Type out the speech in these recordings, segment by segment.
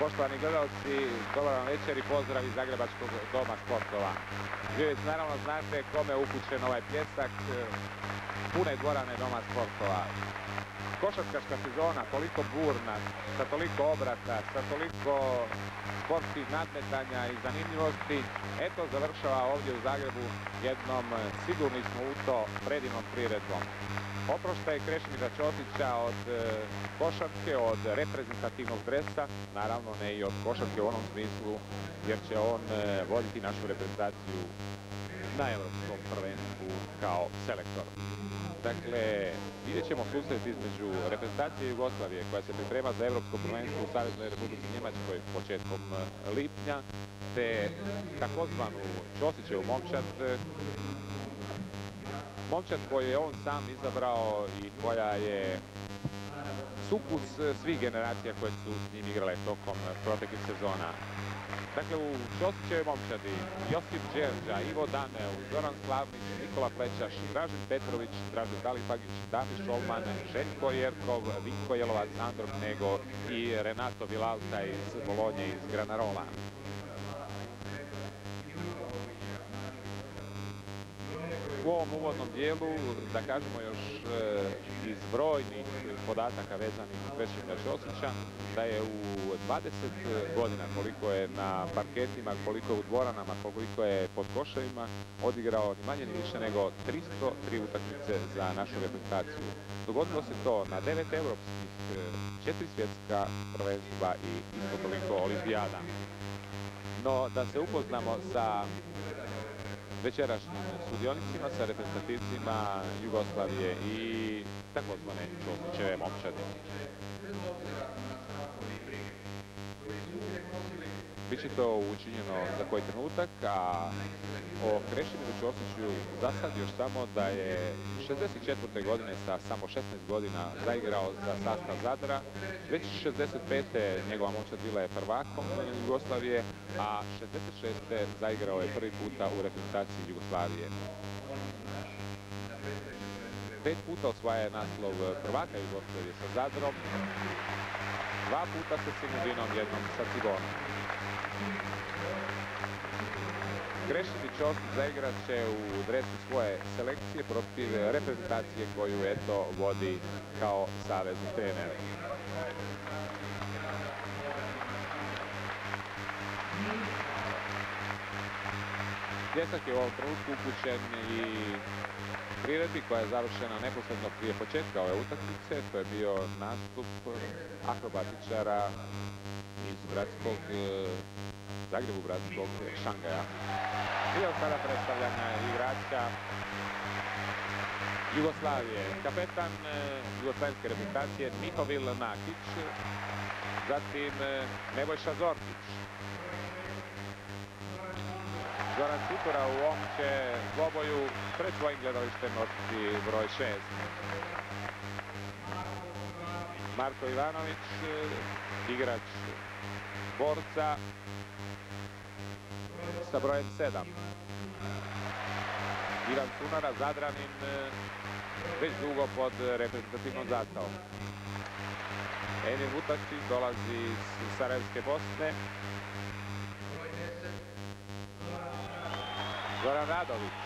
Poštovani gledalci, dobar vam večer i pozdrav iz Zagrebačkog doma sportova. Vi već naravno znate kome je upućen ovaj pljesak, pune dvorane doma sportova. Košarkaška sezona, toliko burna, sa toliko obrata, sa toliko sportskih nadmetanja i zanimljivosti, eto završava ovdje u Zagrebu jednom, sigurni smo u to, predivnom priredbom. Oproštaj Krešimira Ćosića od košarke, od reprezentativnog dresa, naravno ne i od košarke u onom smislu, jer će on voditi našu reprezentaciju na Europskom prvenstvu kao selektor. Dakle, vidjet ćemo susret između reprezentacije Jugoslavije koja se priprema za Europsko prvenstvo u Saveznoj Republici Njemačkoj početkom lipnja, te takozvanu Ćosićevu momčad koju je on sam izabrao i koja je sukus svih generacija koje su s njim igrale tokom proteklih sezona. Dakle, u Ćosićevoj momčadi Josip Đerđa, Ivo Daneu, Zoran Slavnić, Nikola Plećaš, Dražen Petrović, Dražen Dalipagić, Damir Šolman, Željko Jerkov, Vinko Jelovac, Andro Knego i Renato Vilalta iz Bolonje iz Granarola. U ovom uvodnom dijelu, da kažemo još iz brojnih podataka vezanih uz Krešimira Ćosića, da je u 20 godina koliko je na parketima, koliko je u dvoranama, koliko je pod koševima odigrao ni manje ni više nego 303 utakmice za našu reprezentaciju. Dogodilo se to na 9 evropskih, 4 svjetska prvenstva i isto toliko olimpijada. No, da se upoznamo sa večerašnjim sudionicima, sa reprezentativcima Jugoslavije i takozvane Ćosićeve momčadi. Biće to učinjeno za koji trenutak, a o Krešimiru Ćosiću za sad još samo da je 64. godine sa samo 16 godina zaigrao za sastav Zadra. Već 65. njegova momčad bila je prvakom Jugoslavije, a 66. zaigrao je prvi puta u reprezentaciji Jugoslavije. 5 puta osvaja naslov prvaka Jugoslavije sa Zadrom, 2 puta sa Simudinom, jednom sa Cigonom. Krešimir Ćosić zaigrat će u dresu svoje selekcije protiv reprezentacije koju eto vodi kao savezni trener. Pljesak je u ovom trenutku upućen i priredbi koja je završena neposredno prije početka ove utakmice. To je bio nastup akrobatičara iz Zagrebu bratskog Šangaja. I od sada predstavljanja igrača Jugoslavije. Kapetan jugoslavenske reprezentacije Mihovil Nakić, zatim Nebojša Zortić. Zoran Citura u ovom će dvoboju pred svojim gledalištem nositi broj 6. Marko Ivanović, igrač borca sa brojem 7. Ivan Cunara, Zadranin, već dugo pod reprezentativnom zastavom. Emir Vutačić dolazi iz Sarajevske Bosne. Zoran Radović,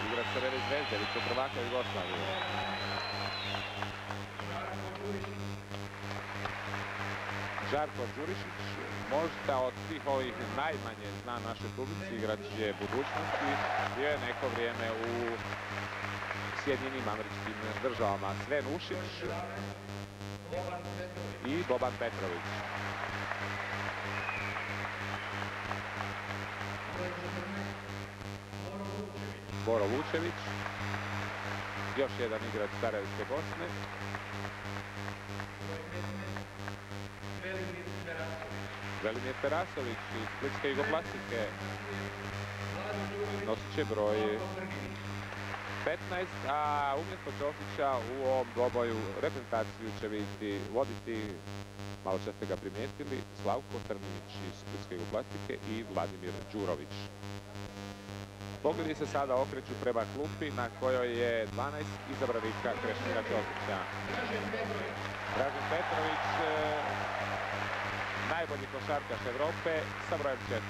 igrač Crvene Zvezde, viceprvaka Jugoslavije. Žarko Đurišić, možda od svih ovih najmanje zna našoj publici, igrač je budućnosti, bio je neko vrijeme u Sjedinjenim Američkim Državama. Sven Ušić i Boban Petrović. Boro Vučević, još jedan igrač Sarajevske Bosne. Velimir Terasović iz Splitske Jugoplastike nosit će broj 15, a umjesto Ćosića u ovom dvoboju reprezentaciju će voditi, malo čas ste ga primijetili, Slavko Trninić iz Splitske Jugoplastike i Vladimir Đurović. Pogledi se sada okreću prema klupi na kojoj je 12 izabranika Krešimira Ćosića. Dražen Petrović najbolji košarkaš Evrope sa brojem 4.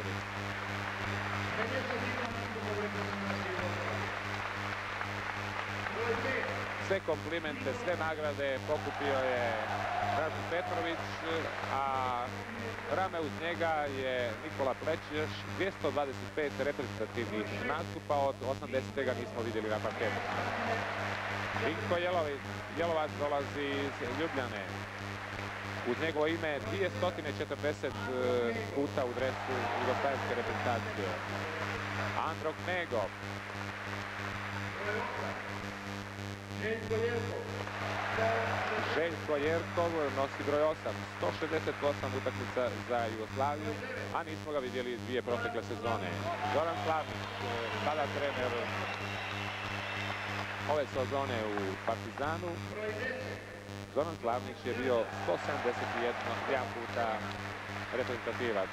Sve komplimente, sve nagrade pokupio je Dražen Petrović, a rame uz njega je Nikola Plečić, 225 reprezentativnih nastupa, od 80. ga nismo vidjeli na parketu. Vinko Jelovac dolazi iz Ljubljane. Uz njegovo ime 240 puta u dresu jugoslavenske reprezentacije. Andro Knego. Željko Jerkov nosi broj 8, 168 utakmica za Jugoslaviju, a nismo ga vidjeli dvije protekle sezone. Zoran Slavnić, sada trener ove sezone u Partizanu. Zoran Slavnić je bio 171 puta reprezentativac.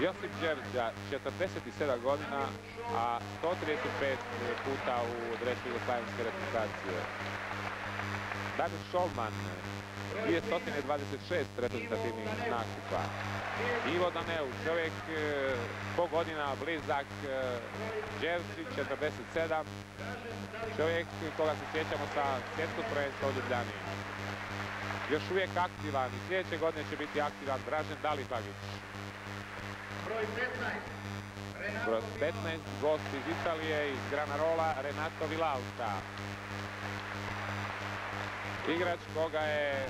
Josip Đerđa, 47 godina, a 135 puta u dresu jugoslavenske reprezentacije. Damir Šolman, 226 reprezentativnih nastupa. Ivo Daneu, čovjek po godina blizak Đerđi, 47. Čovjek koga se sjećamo sa svjetskog prvenstva u Ljubljani. Još uvijek aktivan i sljedeće godine će biti aktivan Dražen Dalibagić. Broj 15, gost iz Italije, iz Granarola, Renato Vilauta. Igrač koga je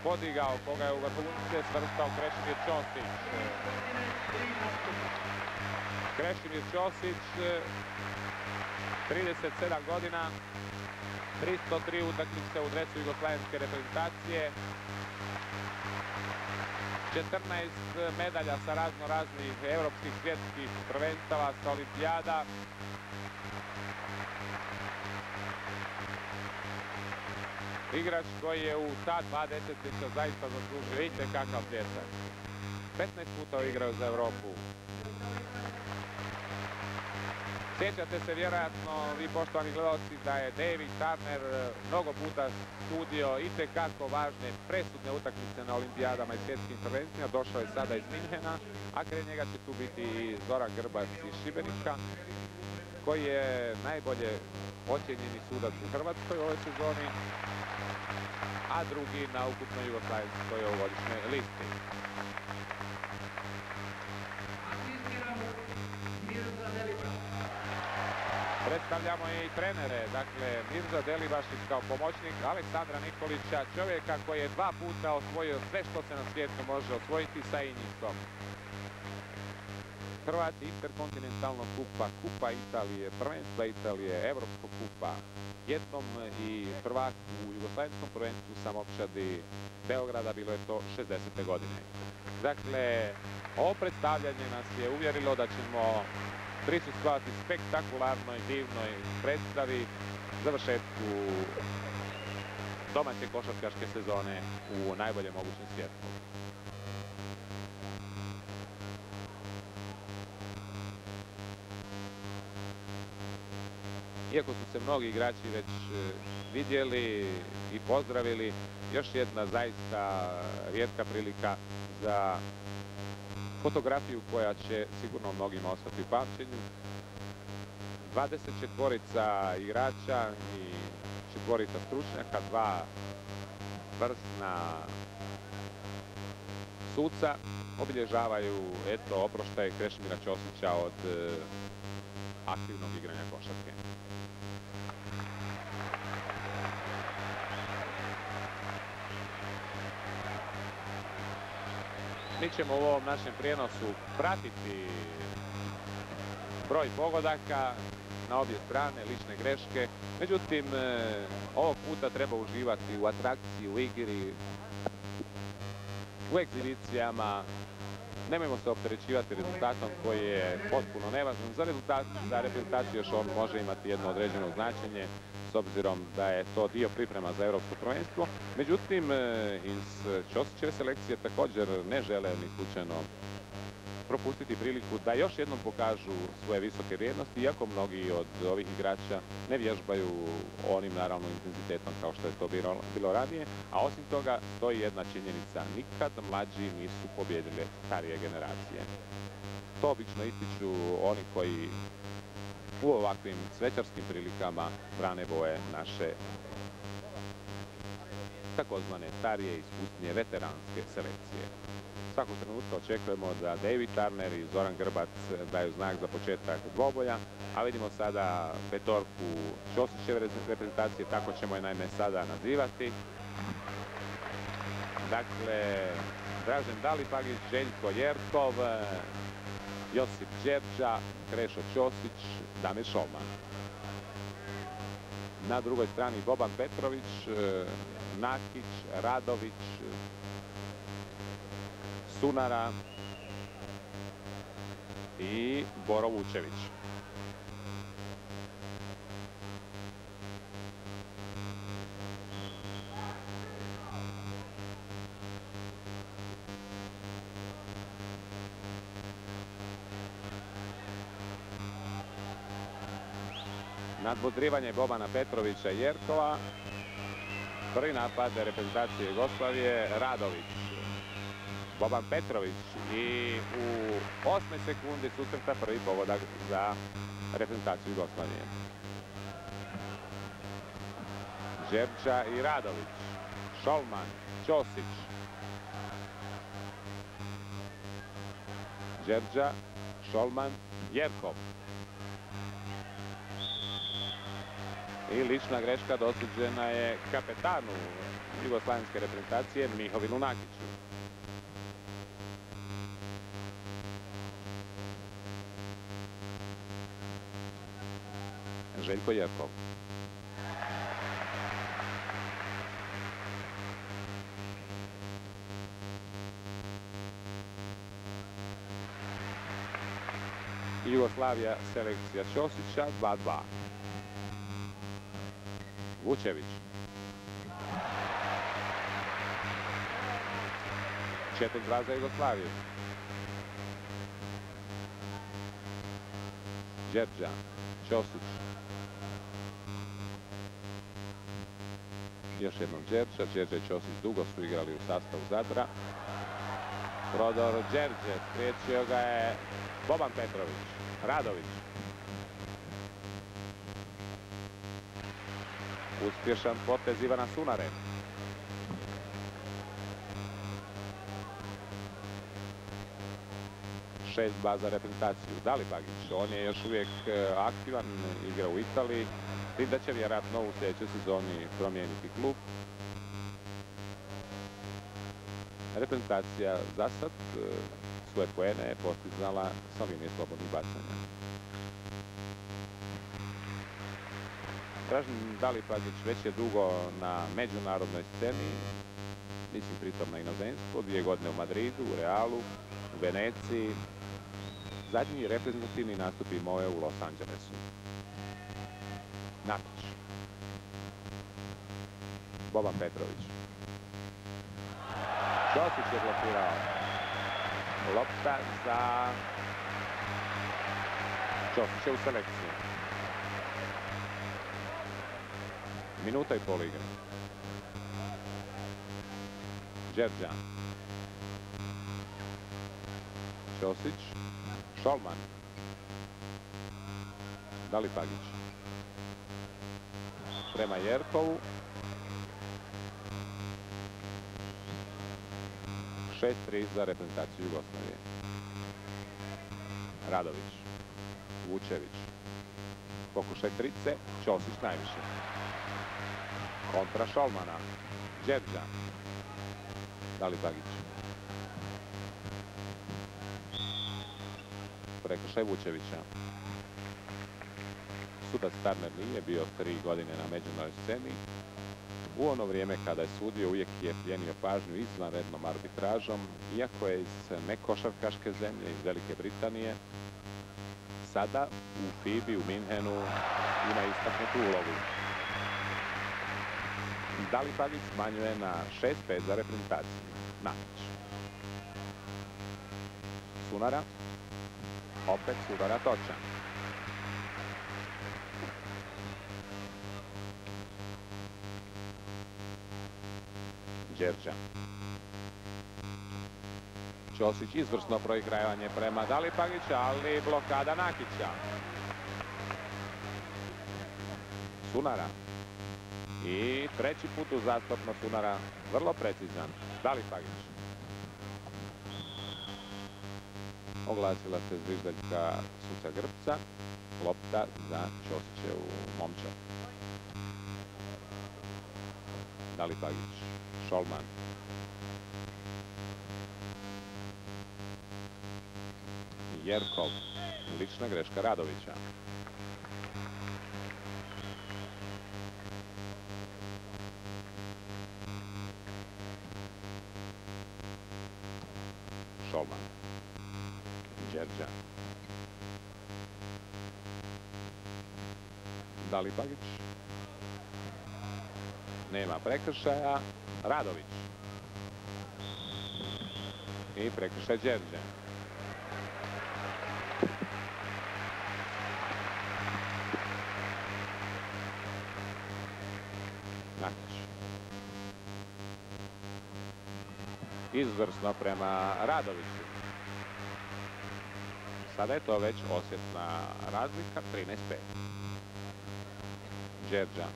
podigao, koga je u vrhunce svrstao Krešimir Ćosić. Krešimir Ćosić, 37 godina, 303 utakmice u dresu jugoslavenske reprezentacije, 14 medalja sa raznih evropskih svjetskih prvenstava, sa olimpijada. Igrač koji je u ta 2 desetljeća zaista zaslužio vidite kakav pljesak. 15 puta igrao za Evropu. Sjećate se vjerojatno, vi poštovani gledalci, da je David Turner mnogo puta sudio itekako važne presudne utakmice na olimpijadama i svjetskim prvenstvima. Došao je sada iz Minhena, a kraj njega će tu biti i Zoran Grbac iz Šibenika, koji je najbolje ocijenjeni sudac u Hrvatskoj u ovoj sezoni, a drugi na ukupnoj jugoslavenskoj ovogodišnjoj listi. Predstavljamo i trenere, dakle Mirza Delibašić kao pomoćnik Aleksandra Nikolića, čovjeka koji je 2 puta osvojio sve što se na svijetu može osvojiti sa Injicom. Hrvat interkontinentalnog kupa, Kupa Italije, prvenstva Italije, Evropskog kupa, jednom i prvak u jugoslavenskom prvenstvu sa Momčadi Beograda, bilo je to 60. godine. Dakle, ovo predstavljanje nas je uvjerilo da ćemo prisustvovati spektakularnoj, divnoj predstavi završetku domaće košarkaške sezone u najboljem mogućem svjetlu. Iako su se mnogi igrači već vidjeli i pozdravili, još jedna zaista rijetka prilika za fotografiju koja će sigurno mnogima ostati u pamćenju. 24 igrača i 4 stručnjaka, 2 vrsna suca obilježavaju oproštaj Krešimira Ćosića od aktivnog igranja košarke. Mi ćemo u ovom našem prijenosu pratiti broj pogodaka na obje strane, lične greške. Međutim, ovog puta treba uživati u atrakciji, u igri, u egzibicijama. Nemojmo se opterećivati rezultatom koji je potpuno nevažan. Za reprezentaciju još on može imati jedno određeno značenje, s obzirom da je to dio priprema za Europsko prvenstvo. Međutim, iz Ćosićeve selekcije također ne žele ni slučajno propustiti priliku da još jednom pokažu svoje visoke vrijednosti, iako mnogi od ovih igrača ne vježbaju onim naravno intenzitetom kao što je to bilo ranije, a osim toga stoji jedna činjenica: nikad mlađi nisu pobjedili starije generacije. To obično ističu oni koji u ovakvim svečarskim prilikama brane boje naše takozvane starije, iskusnije, veteranske selekcije. Svakog trenutka očekujemo da David Turner i Zoran Grbac daju znak za početak dvoboja, a vidimo sada petorku Ćosićeve reprezentacije, tako ćemo je naime sada nazivati. Dakle, Dražen Dalipagić, Željko Jerkov, Josip Đerđa, Krešo Ćosić, Damir Šolman. Na drugoj strani Boban Petrović, Nakić, Radović, Sunara i Boro Vučević. Nadmudrivanje Bobana Petrovića i Jerkova. Prvi napad reprezentacije Jugoslavije, Radović. Boban Petrović i u 8. sekundi susreta prvi pogodak za reprezentaciju Jugoslavije. Đerđa i Radović, Šolman, Ćosić. Đerđa, Šolman, Jerkov. I lična greška dosuđena je kapetanu jugoslavenske reprezentacije Mihovinu Nakiću. Željko Jerkov. Jugoslavija selekcija Ćosića 2:2. Vučević. 4:2 za Jugoslaviju. Đerđa, Ćosić. Još jednom Đerđa. Đerđa i Ćosić dugo su igrali u sastavu Zadra. Prodor Đerđe, spriječio ga je Boban Petrović. Radović. Uspješan potez Ivana Sunare. Šest za reprezentaciju. Dalipagić, on je još uvijek aktivan, igra u Italiji. Tim da će vjerojatno u sljedećoj sezoni promijeniti klub. Reprezentacija za sad svoje poene je postizala sa linije slobodnih bacanja. Dražen Dalipagić već je dugo na međunarodnoj sceni, mislim pritom na inozemstvu, 2 godine u Madridu, u Realu, u Veneciji. Zadnji reprezentativni nastup imao je u Los Angelesu. Nakić. Boban Petrović. Ćosić je blokirao. Lopta za Ćosića u selekciju. Minuta i pol igre. Đerđa. Ćosić. Šolman. Dalipagić. Prema Jerkovu. 6:3 za reprezentaciju Jugoslavije. Radović. Vučević. Pokušaj trice. Ćosić najviše. Kontra Šolmana. Đerđa. Dalipagić. Prekršaj Vučevića. Sudac Turner nije bio 3 godine na međunarodnoj sceni. U ono vrijeme kada je sudio uvijek je plijenio pažnju izvanrednom arbitražom, iako je iz nekošarkaške zemlje, iz Velike Britanije. Sada u FIBI u Minhenu ima istaknutu ulogu. Dalipagić smanjuje na 6:5 za reprezentaciju. Nakić. Sunara. Opet sudara točan. Đerđa. Ćosić izvrsno proigravanje prema Dalipagića, ali blokada Nakića. Sunara. I treći put uzastopno Sunara, vrlo precizan. Dalipagić. Oglasila se zviždaljka suca Grpca. Lopta za Ćosićevu momčad. Dalipagić. Šolman. Jerkov. Lična greška Radovića. Šolman. Đerđa. Dalipagić. Nema prekršaja. Radović. I prekršaj Đerđa. Nakić. Izvrsno prema Radoviću. Sada je to već osjetna razlika, 13-5. Đerđa.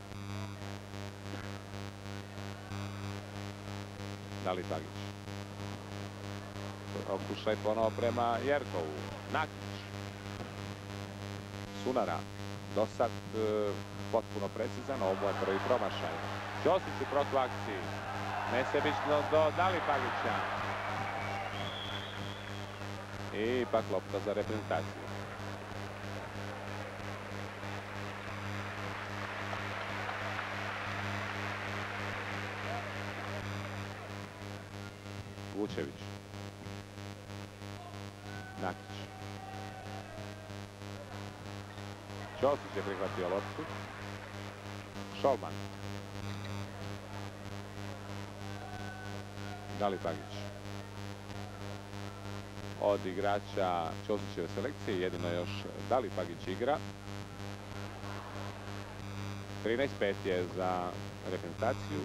Dalipagić. Pokušaj ponovo prema Jerkovu. Nakić. Sunara. Do sad potpuno precizan, ovo je prvi promašaj. Ćosić u protuakciji. Nesebično do Dalipagića. I ipak lopta za reprezentaciju. Vučević. Nakić. Ćosić je prihvatio loptu. Šolman. Dalipagić. Od igrača Ćosićeve selekcije jedino još Dalipagić igra. 13-5 je za reprezentaciju.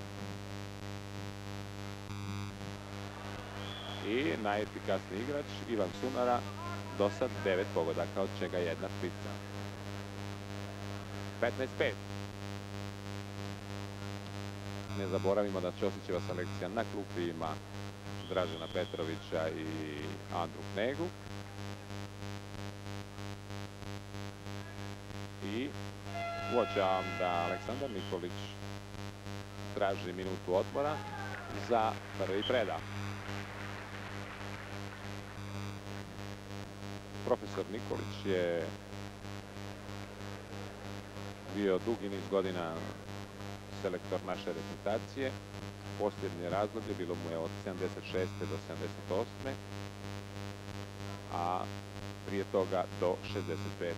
I najefikasniji igrač Ivan Sunara, do sad 9 pogodaka, od čega jedna špica. 15-5. Ne zaboravimo da Ćosićeva selekcija na klupi ima Dražena Petrovića i Andru Knegu. I uočavam da Aleksandar Nikolić traži minutu odmora za prvi predah. Profesor Nikolić je bio dugi niz godina selektor naše reprezentacije. Posljednje razdoblje bilo mu je od 76. do 78. a prije toga do 65.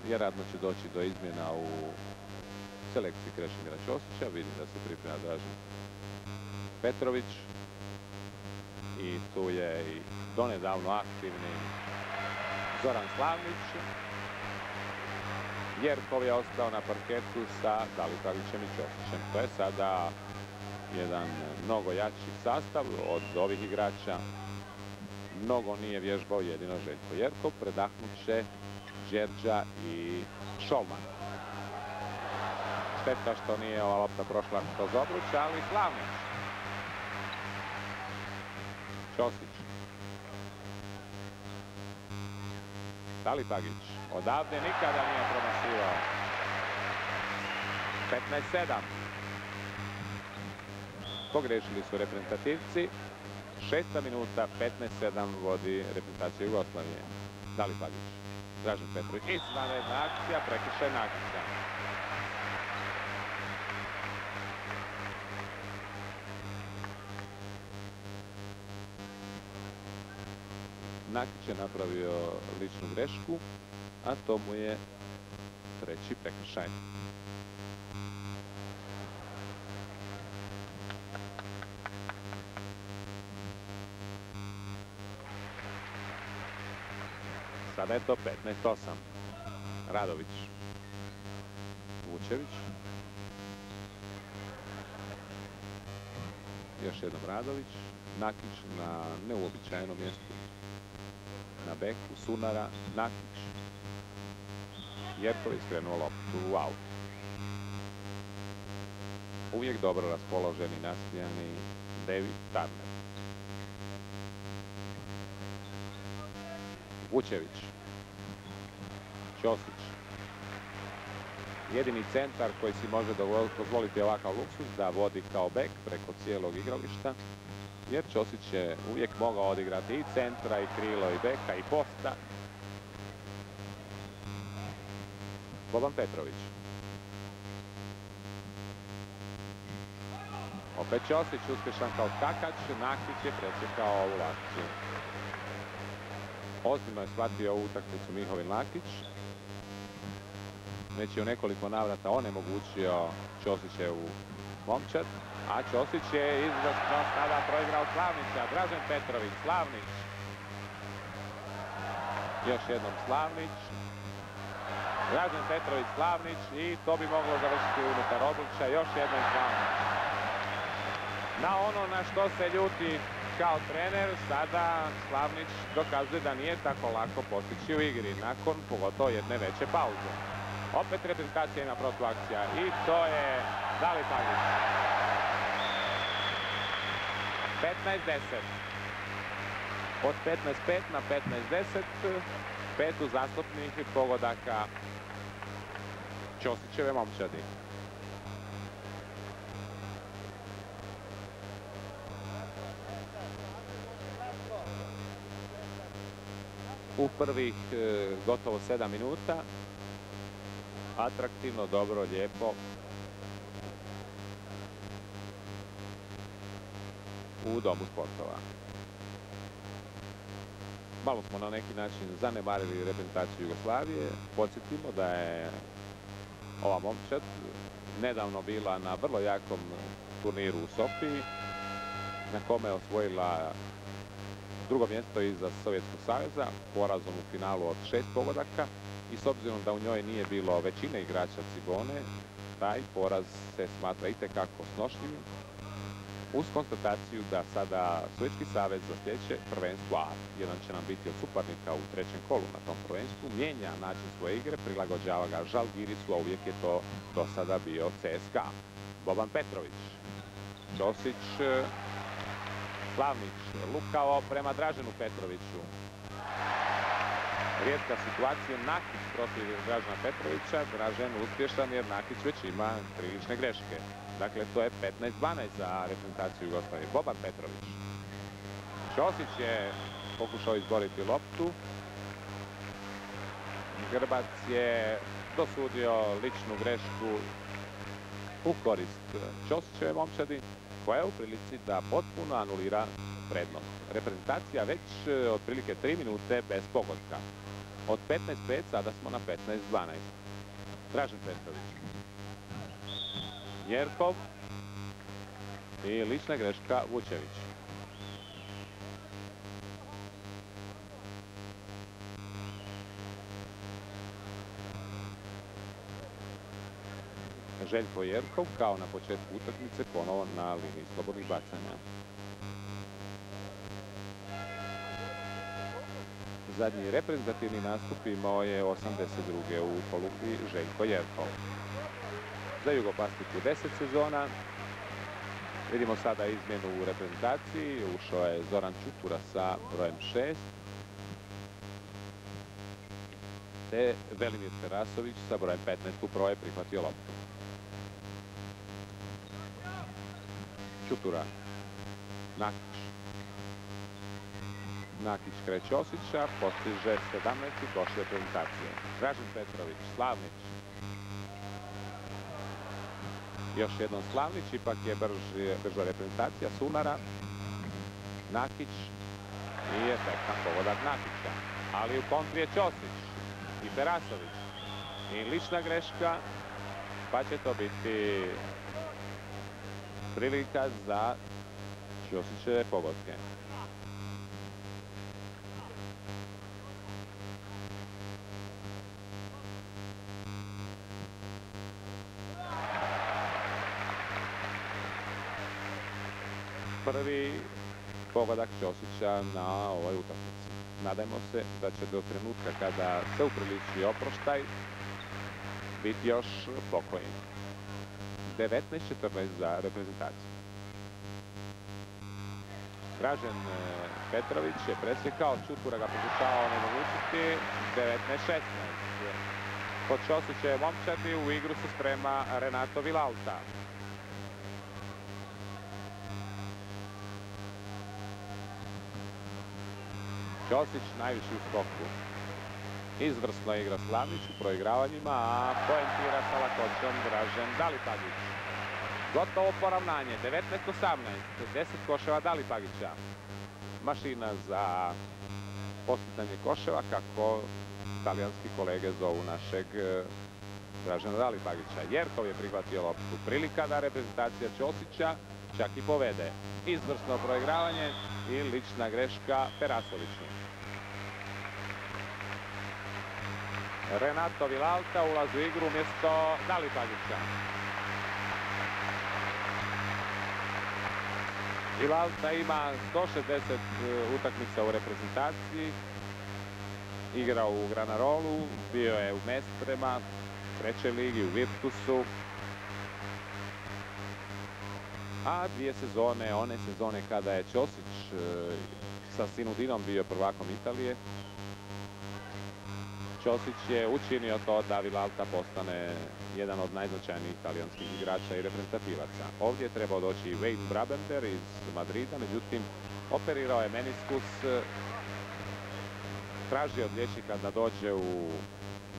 Vjerojatno će doći do izmjena u selekciji Krešimira Ćosića. Vidim da se priprema Dražen Petrović. I tu je i donedavno aktivni Zoran Slavnić. Jerkov je ostao na parketu sa Dalipagićem i Ćosićem. To je sada jedan mnogo jači sastav od ovih igrača. Mnogo nije vježbao jedino Željko Jerkov. Predahnut će Đerđa i Šolman. Šteta što nije ova lopta prošla kroz obruč, ali Slavnić. Ćosić. Dalipagić. Odavde nikada nije promašivao. 15-7. Pogrešili su reprezentativci. 6. minuta, 15-7 vodi reprezentacija Jugoslavije. Dalipagić. Dražen Petrović. Izvanredna akcija, prekršaj Nakića. Nakić je napravio ličnu grešku, a to mu je treći prekršaj. Sada je to 15-8. Radović. Vučević. Još jednom Radović. Nakić na neuobičajenom mjestu. Na beku. Sunara. Nakić. Jerkov iskrenuo loptu u aut. Uvijek dobro raspoloženi, nasmijani David Turner. Vučević. Ćosić. Jedini centar koji si može dozvoliti ovakav luksus da vodi kao bek preko cijelog igrališta, jer Ćosić je uvijek mogao odigrati i centra, i krilo, i beka, i posta. Boban Petrović. Opet Ćosić uspješan kao skakač, Nakić je presjekao ovu akciju. Ozbiljno je shvatio ovu utakmicu Mihovil Nakić. Već je u nekoliko navrata onemogućio Ćosićevu momčad, a Ćosić je izvrsno sada proigrao Slavnića. Dražen Petrović, Slavnić. Još jednom Slavnić. Dražen Petrović, Slavnić i to bi moglo završiti unutar odličja. Još jednom Slavnić. Na ono na što se ljuti kao trener, sada Slavnić dokazuje da nije tako lako postići u igri, nakon pogotovo jedne veće pauze. Opet reprezentacija ima protuakcija i to je Dali Pagić. 15-10. Od 15-5 na 15-10, 5 uzastopnih pogodaka Ćosićeve momčadi. U prvih gotovo 7 minuta. Atraktivno, dobro, lijepo. U Domu sportova. Malo smo na neki način zanemarili reprezentaciju Jugoslavije. Podsjetimo da je ova momčad nedavno bila na vrlo jakom turniru u Sofiji, na kome je osvojila drugo mjesto iza Sovjetskog saveza, porazom u finalu od 6 pogodaka, i s obzirom da u njoj nije bilo većine igrača Cibone, taj poraz se smatra itekako snošljivim, uz konstataciju da sada Sovjetski savez za sljedeće prvenstvo, a jedan će nam biti od suparnika u trećem kolu na tom prvenstvu, mijenja način svoje igre, prilagođava ga Žalgirisu, a uvijek je to do sada bio CSKA. Boban Petrović, Ćosić, Slavnić, lukao prema Draženu Petroviću. Rijetka situacija, Nakić protiv Dražena Petrovića. Dražen uspješan jer Nakić već ima prilične greške. Dakle, to je 15-12 za reprezentaciju Jugoslavije. Boban Petrović. Ćosić je pokušao izboriti loptu. Grbac je dosudio ličnu grešku u korist Ćosićeve momčadi, koja je u prilici da potpuno anulira prednost. Reprezentacija već otprilike 3 minute bez pogotka. Od 15-5 sada smo na 15-12. Dražen Petrović. Jerkov i lična greška Vučević. Željko Jerkov, kao na početku utakmice, ponovo na liniji slobodnih bacanja. Zadnji reprezentativni nastup imao je 82. u Kolumbiji Željko Jerkov. Za Jugoplastiku 10 sezona. Vidimo sada izmjenu u reprezentaciji. Ušao je Zoran Čutura sa brojem 6. Te Velimir Terasović sa brojem 15 upravo je prihvatio loptu. Čutura. Nakić. Nakić kreće Osića, postiže 17 i prošle reprezentacije. Dražen Petrović, Slavnić. Još jednom Slavnić, ipak je brža reprezentacija Sunara. Nakić i efektan pogodak Nakića. Ali u kontri je Ćosić i Terasović. I lična greška, pa će to biti prilika za Ćosićeve pogodke. prvi pogodak Ćosića na ovoj utakmici. Nadajmo se da će do trenutka kada se upriliči oproštaj biti još pokojen. 19:14 za reprezentaciju. Dražen Petrović je presjekao, Čutura ga pokušao onemogućiti. 19:16. Kod Ćosićeve momčadi u igru se sprema Renato Villalta. Ćosić najviši u skoku. Izvrsno igra Slavnić u proigravanjima, a poentira sa lakoćom Dražen Dalipagić. Gotovo poravnanje, 19:18, 10 koševa Dalipagića. Mašina za postizanje koševa, kako talijanski kolege zovu našeg Dražena Dalipagića. Jerkov je prihvatio loptu. Prilika da reprezentacija Ćosića čak i povede. Izvrsno proigravanje i lična greška Perasoviću. Renato Villalta ulazi u igru umjesto Dalipagića. Villalta ima 160 utakmica u reprezentaciji. Igrao u Granarolu, bio je u Mestrema, trećoj ligi, u Virtusu. A dvije sezone, one sezone kada je Ćosić sa Sinudinom bio prvakom Italije, Ćosić je učinio to da Villalta postane jedan od najznačajnijih talijanskih igrača i reprezentativaca. Ovdje je trebao doći i Wayne Brabender iz Madrida, međutim operirao je meniskus, tražio od liječnika da dođe u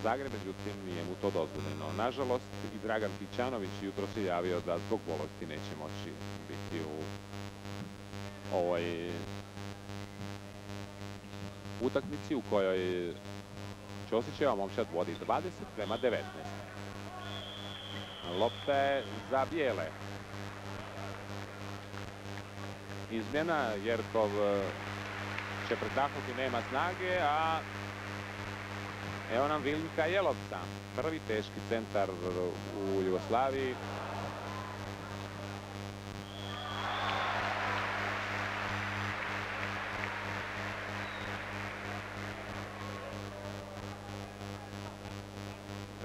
Zagreb, međutim nije mu to dozvoljeno. Nažalost, i Dragan Tićanović jutros je javio da zbog bolesti neće moći biti u ovoj utakmici u kojoj Ćosićeva momčad vodi 20:19. Lopta je za bijele. Izmjena, Jerkov će predahnuti, nema snage, a evo nam Vilnika Jelovca. Prvi teški centar u Jugoslaviji.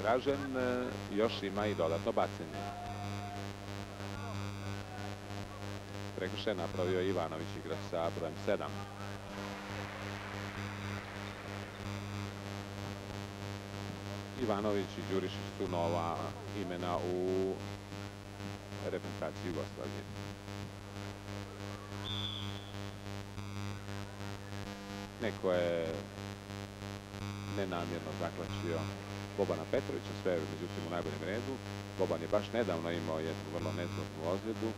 Dražen još ima i dodatno bacanje. Prekršaj napravio Ivanović, igrač sa brojem 7. Ivanović i Đurišić su nova imena u reprezentaciji Jugoslavije. Neko je nenamjerno zaklačio Bobana Petrovića, sve međutim u najboljem redu. Boban je baš nedavno imao jednu vrlo nezgodnu ozljedu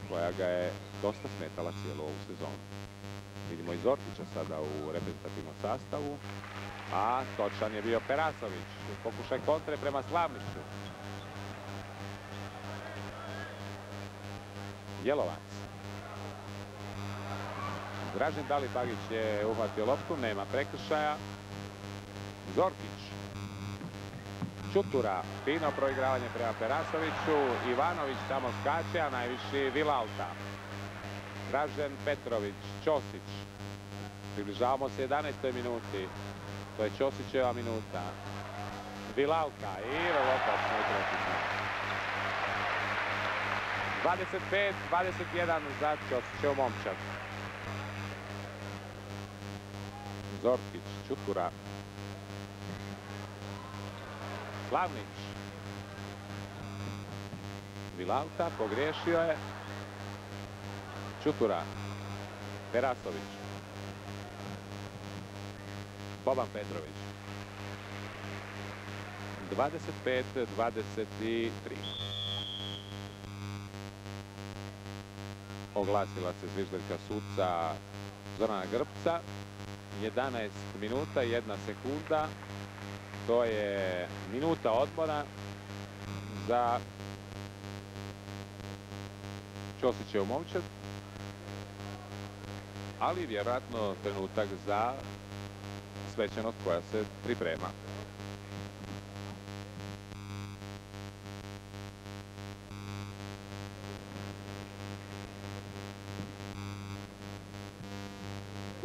koja ga je dosta smetala cijelu ovu sezonu. Vidimo i Zorkića sada u reprezentativnom sastavu, a točan je bio Perasović. Pokušaj kontre prema Slavniću. Jelovac. Dražen Dalipagić je uhvatio loptu, nema prekršaja. Zorkić. Čutura, fino proigravanje prema Perasoviću. Ivanović tamo skače, a najviši Villalta. Dražen Petrović, Ćosić. Približavamo se 11. minuti. To je Ćosićeva minuta. Villalta i opasno i precizno. 25-21 za Ćosićevu momčad. Zorkić, Čutura. Slavnić. Villalta pogriješio je. Čutura. Perasović. Boban Petrović. 25-23. Oglasila se zviždaljka suca Zorana Grbca. 11 minuta i 1 sekunda. To je minuta odmora za Ćosićevu momčad, ali vjerojatno trenutak za svečanost koja se priprema.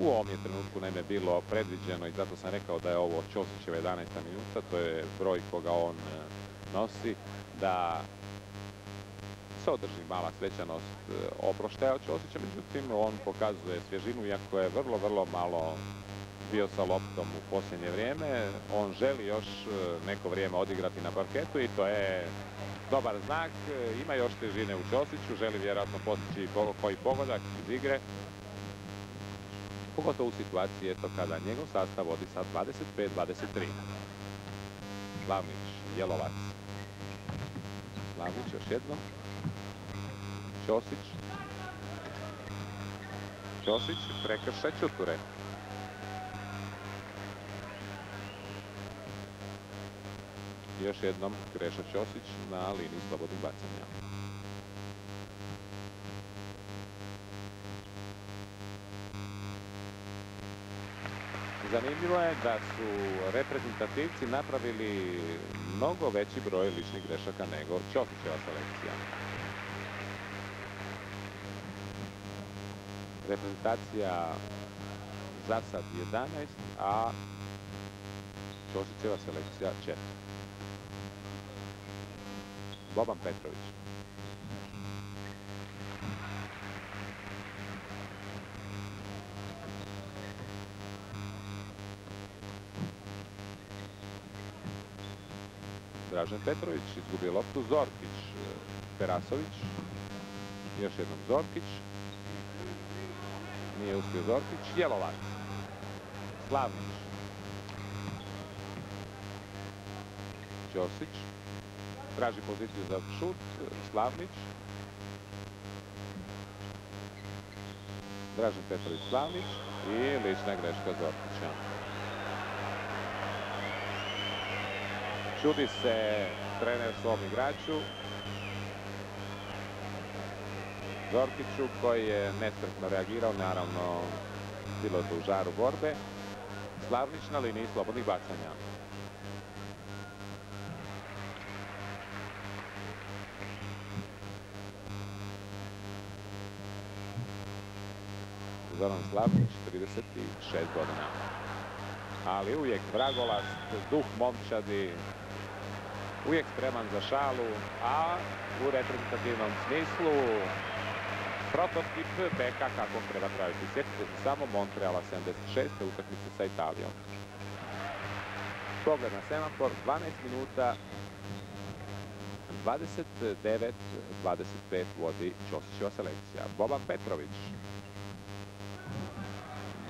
U ovom je trenutku naime bilo predviđeno i zato sam rekao da je ovo Ćosićeva 11. minuta, to je broj koga on nosi, da se održi mala svečanost oproštaja od Ćosića, međutim on pokazuje svježinu iako je vrlo malo bio sa loptom u posljednje vrijeme. On želi još neko vrijeme odigrati na parketu i to je dobar znak. Ima još težine u Ćosiću, želi vjerojatno postići koji pogodak iz igre. Pogotovo u situaciji kada njegov sastav vodi sa 25-23. Slavnić, Jelovac. Slavnić još jednom. Ćosić. Ćosić, prekršaj Čuture. Još jednom Krešo Ćosić na liniji slobodnih bacanja. Zanimljivo je da su reprezentativci napravili mnogo veći broj ličnih grešaka nego Ćosićeva selekcija. Reprezentacija za sad 11, a Ćosićeva selekcija 4. Boban Petrović. Dražen Petrović izgubio loptu. Zorkić, Perasović. Još jednom Zorkić. Nije uspio Zorkić. Jelovac. Slavnić. Ćosić. Traži poziciju za šut. Slavnić. Dražen Petrović, Slavnić. I lična greška Zorkića. Čudi se trener svom igraču Zorkiću koji je nestrpno reagirao, naravno bilo je to u žaru borbe. Slavnić na liniji slobodnih bacanja. Zoran Slavnić, 36 godina. Ali uvijek vragolast, duh momčadi, uvijek spreman za šalu, a u reprezentativnom smislu prototip beka kako treba tražiti. Sjetite se samo Montreala 76. utakmice sa Italijom. Pogled na semafor, 12 minuta, 29-25 vodi Ćosićeva selekcija. Boban Petrović.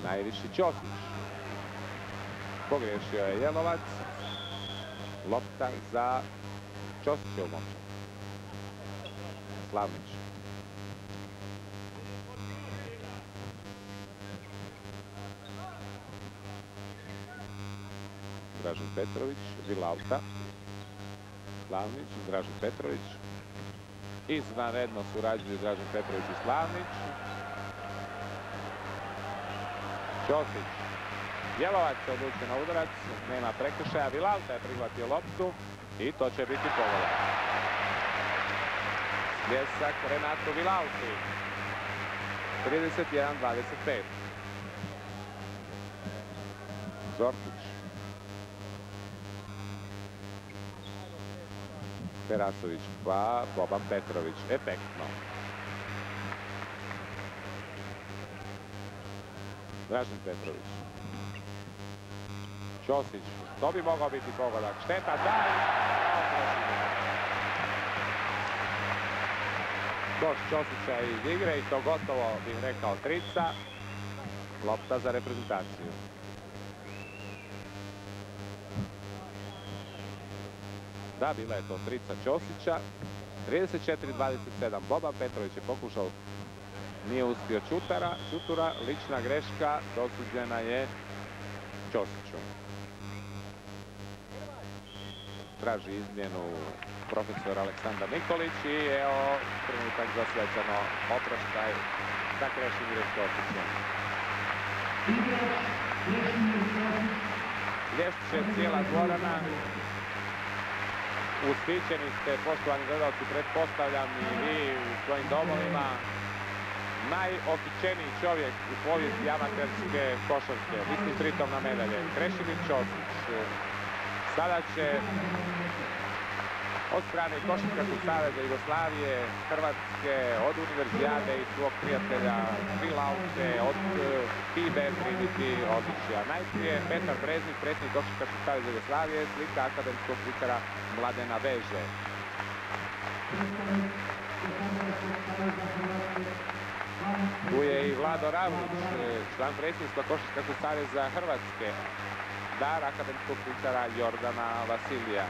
Najviši Ćosić. Pogriješio je Jelovac. Lopta za Ćosićevu momčad. Slavnić. Dražen Petrović, Vilauta. Slavnić, Dražen Petrović. Izvanredno surađuju Dražen Petrović i Slavnić. Ćosić. Jelovac se odlučio na udarac, nema prekršaja. Vilauta je prihvatio loptu i to će biti pogodak. Sljesak Renato Vilauti. 31-25. Zorkić. Perasović pa Boban Petrović. Efektno. Dražen Petrović. Ćosić. To bi mogao biti pogodak. Šteta da. Koš Ćosića iz igre i to gotovo bih rekao trica. Lopta za reprezentaciju. Da, bila je to trica Ćosića. 34-27. Boban Petrović je pokušao, nije uspio Čutura. Lična greška dosuđena je Ćosiću. Traži izmjenu profesor Aleksandar Nikolić i evo trenutak za svečano oproštaj sa Krešimirom Ćosićem. Lješće cijela dvorana. Ushićeni ste, poštovani gledalci, pretpostavljam i vi u svojim domovima. najokićeniji čovjek u povijesti amaterske košarke. Mislim pritom na medalje. Krešimir Ćosić sada će od strane Košarkaškog saveza Jugoslavije, Hrvatske, od Univerzijade i svog prijatelja Vilauce, od FIBE primiti odličja. Najprije Petar Breznik, predsjednik Košarkaškog saveza Jugoslavije, slika akademskog slikara Mladena Veže. Tu je i Vlado Ravlić, član predsjedništva Košarkaškog saveza Hrvatske, dar akademskog slikara Jordana Vasilija.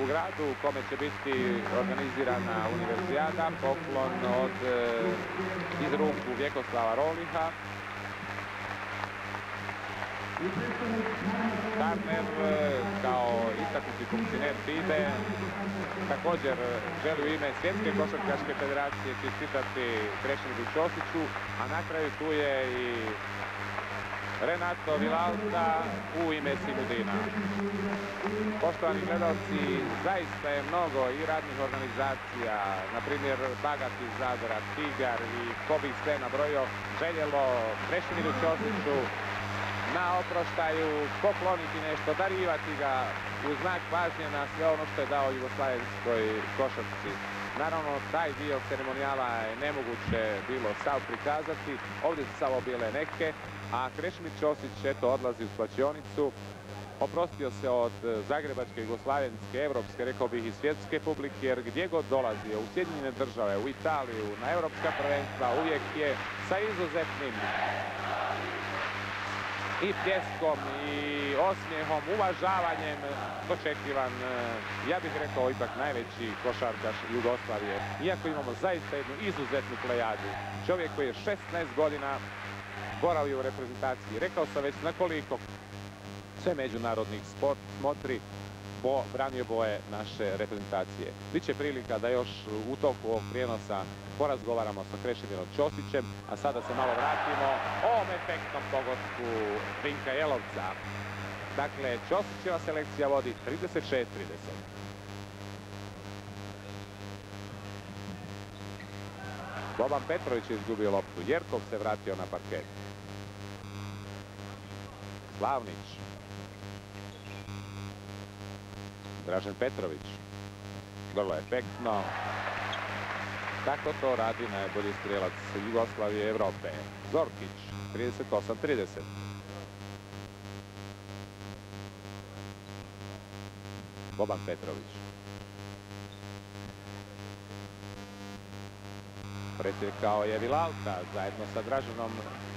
U gradu u kome će biti organizirana Univerzijada, poklon iz ruku Vjekoslava Roliha. Turner kao istaknuti funkcioner FIBE također želi u ime Svjetske košarkaške federacije čestitati Krešimiru Ćosiću, a na kraju tu je i Renato Vilauta u ime Simudina. Poštovani gledalci, zaista je mnogo i radnih organizacija, na primjer Bagat iz Zadra, Tigar i ko bi sve nabrojio, željelo Krešimiru Ćosiću na oproštaju pokloniti nešto, darivati ga u znak pažnje na sve ono što je dao jugoslavenskoj košarci. Naravno, taj dio ceremonijala je nemoguće bilo sav prikazati. Ovdje su samo bile neke, a Krešimir Ćosić eto odlazi u svlačionicu. Oprostio se od zagrebačke, jugoslavenske, evropske, rekao bih i svjetske publike, jer gdje god dolazio, u Sjedinjene države, u Italiju, na evropska prvenstva, uvijek je sa izuzetnim i pljeskom i osmijehom, uvažavanjem dočekivan, ja bih rekao, ipak najveći košarkaš Jugoslavije. Iako imamo zaista jednu izuzetnu plejadu. Čovjek koji je 16 godina boravio u reprezentaciji. Rekao sam već na koliko sve međunarodnih smotri branio boje naše reprezentacije. Biće prilika da još u toku ovog prijenosa porazgovaramo sa Krešimirom Ćosićem, a sada se malo vratimo ovom efektnom pogodku Vinka Jelovca. Dakle, Ćosićeva selekcija vodi 36-30. Boban Petrović je izgubio loptu. Jerkov se vratio na parket. Slavnić. Dražen Petrović. Vrlo efektno. Tako to radi najbolji strelac Jugoslavije i Evrope. Zorkić, 38-30. Boban Petrović. Pretekao je Vilauta zajedno sa Draženom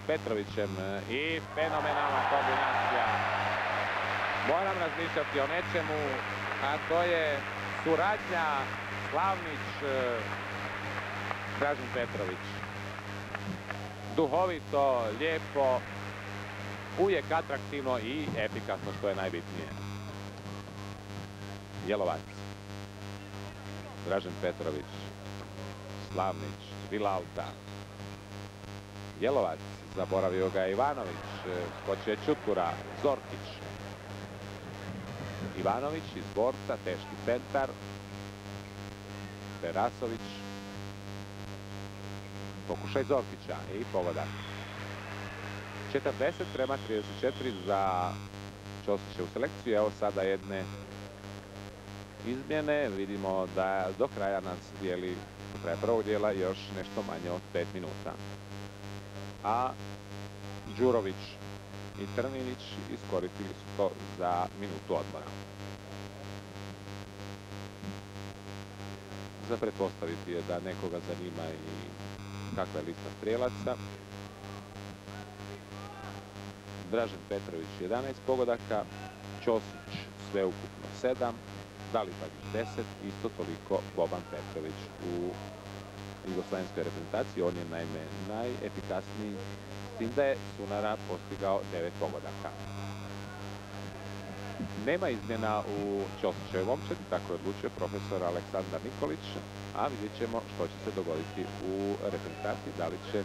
Petrovićem i fenomenalna kombinacija. Moram razmišljati o nečemu, a to je suradnja Slavnić-Dražen Petrović. Duhovito, lijepo, uvijek atraktivno i efikasno, što je najbitnije. Jelovac. Dražen Petrović. Slavnić. Vilauta. Jelovac. Zaboravio ga Ivanović. Skočio je Čutkura. Zorkić. Ivanović iz borca. Teški centar. Perasović. Pokušaj Zorkića i pogodak. 40-34 za Ćosićevu selekciju. Evo sada jedne izmjene. Vidimo da do kraja nas dijeli, do kraja prvog dijela, još nešto manje od 5 minuta. A Đurović i Trninić iskoristili su to za minutu odmora. Za pretpostaviti je da nekoga zanima i kakva je lista strelaca. Dražen Petrović 11 pogodaka, Ćosić sveukupno 7, Dalibagić 10, isto toliko Boban Petrović u jugoslavenskoj reprezentaciji. On je naime najefikasniji, s tim da je Sunara postigao 9 pogodaka. Nema izmjena u Ćosićevoj momčadi, tako je odlučio profesor Aleksandar Nikolić, a vidjet ćemo što će se dogoditi u reprezentaciji, da li će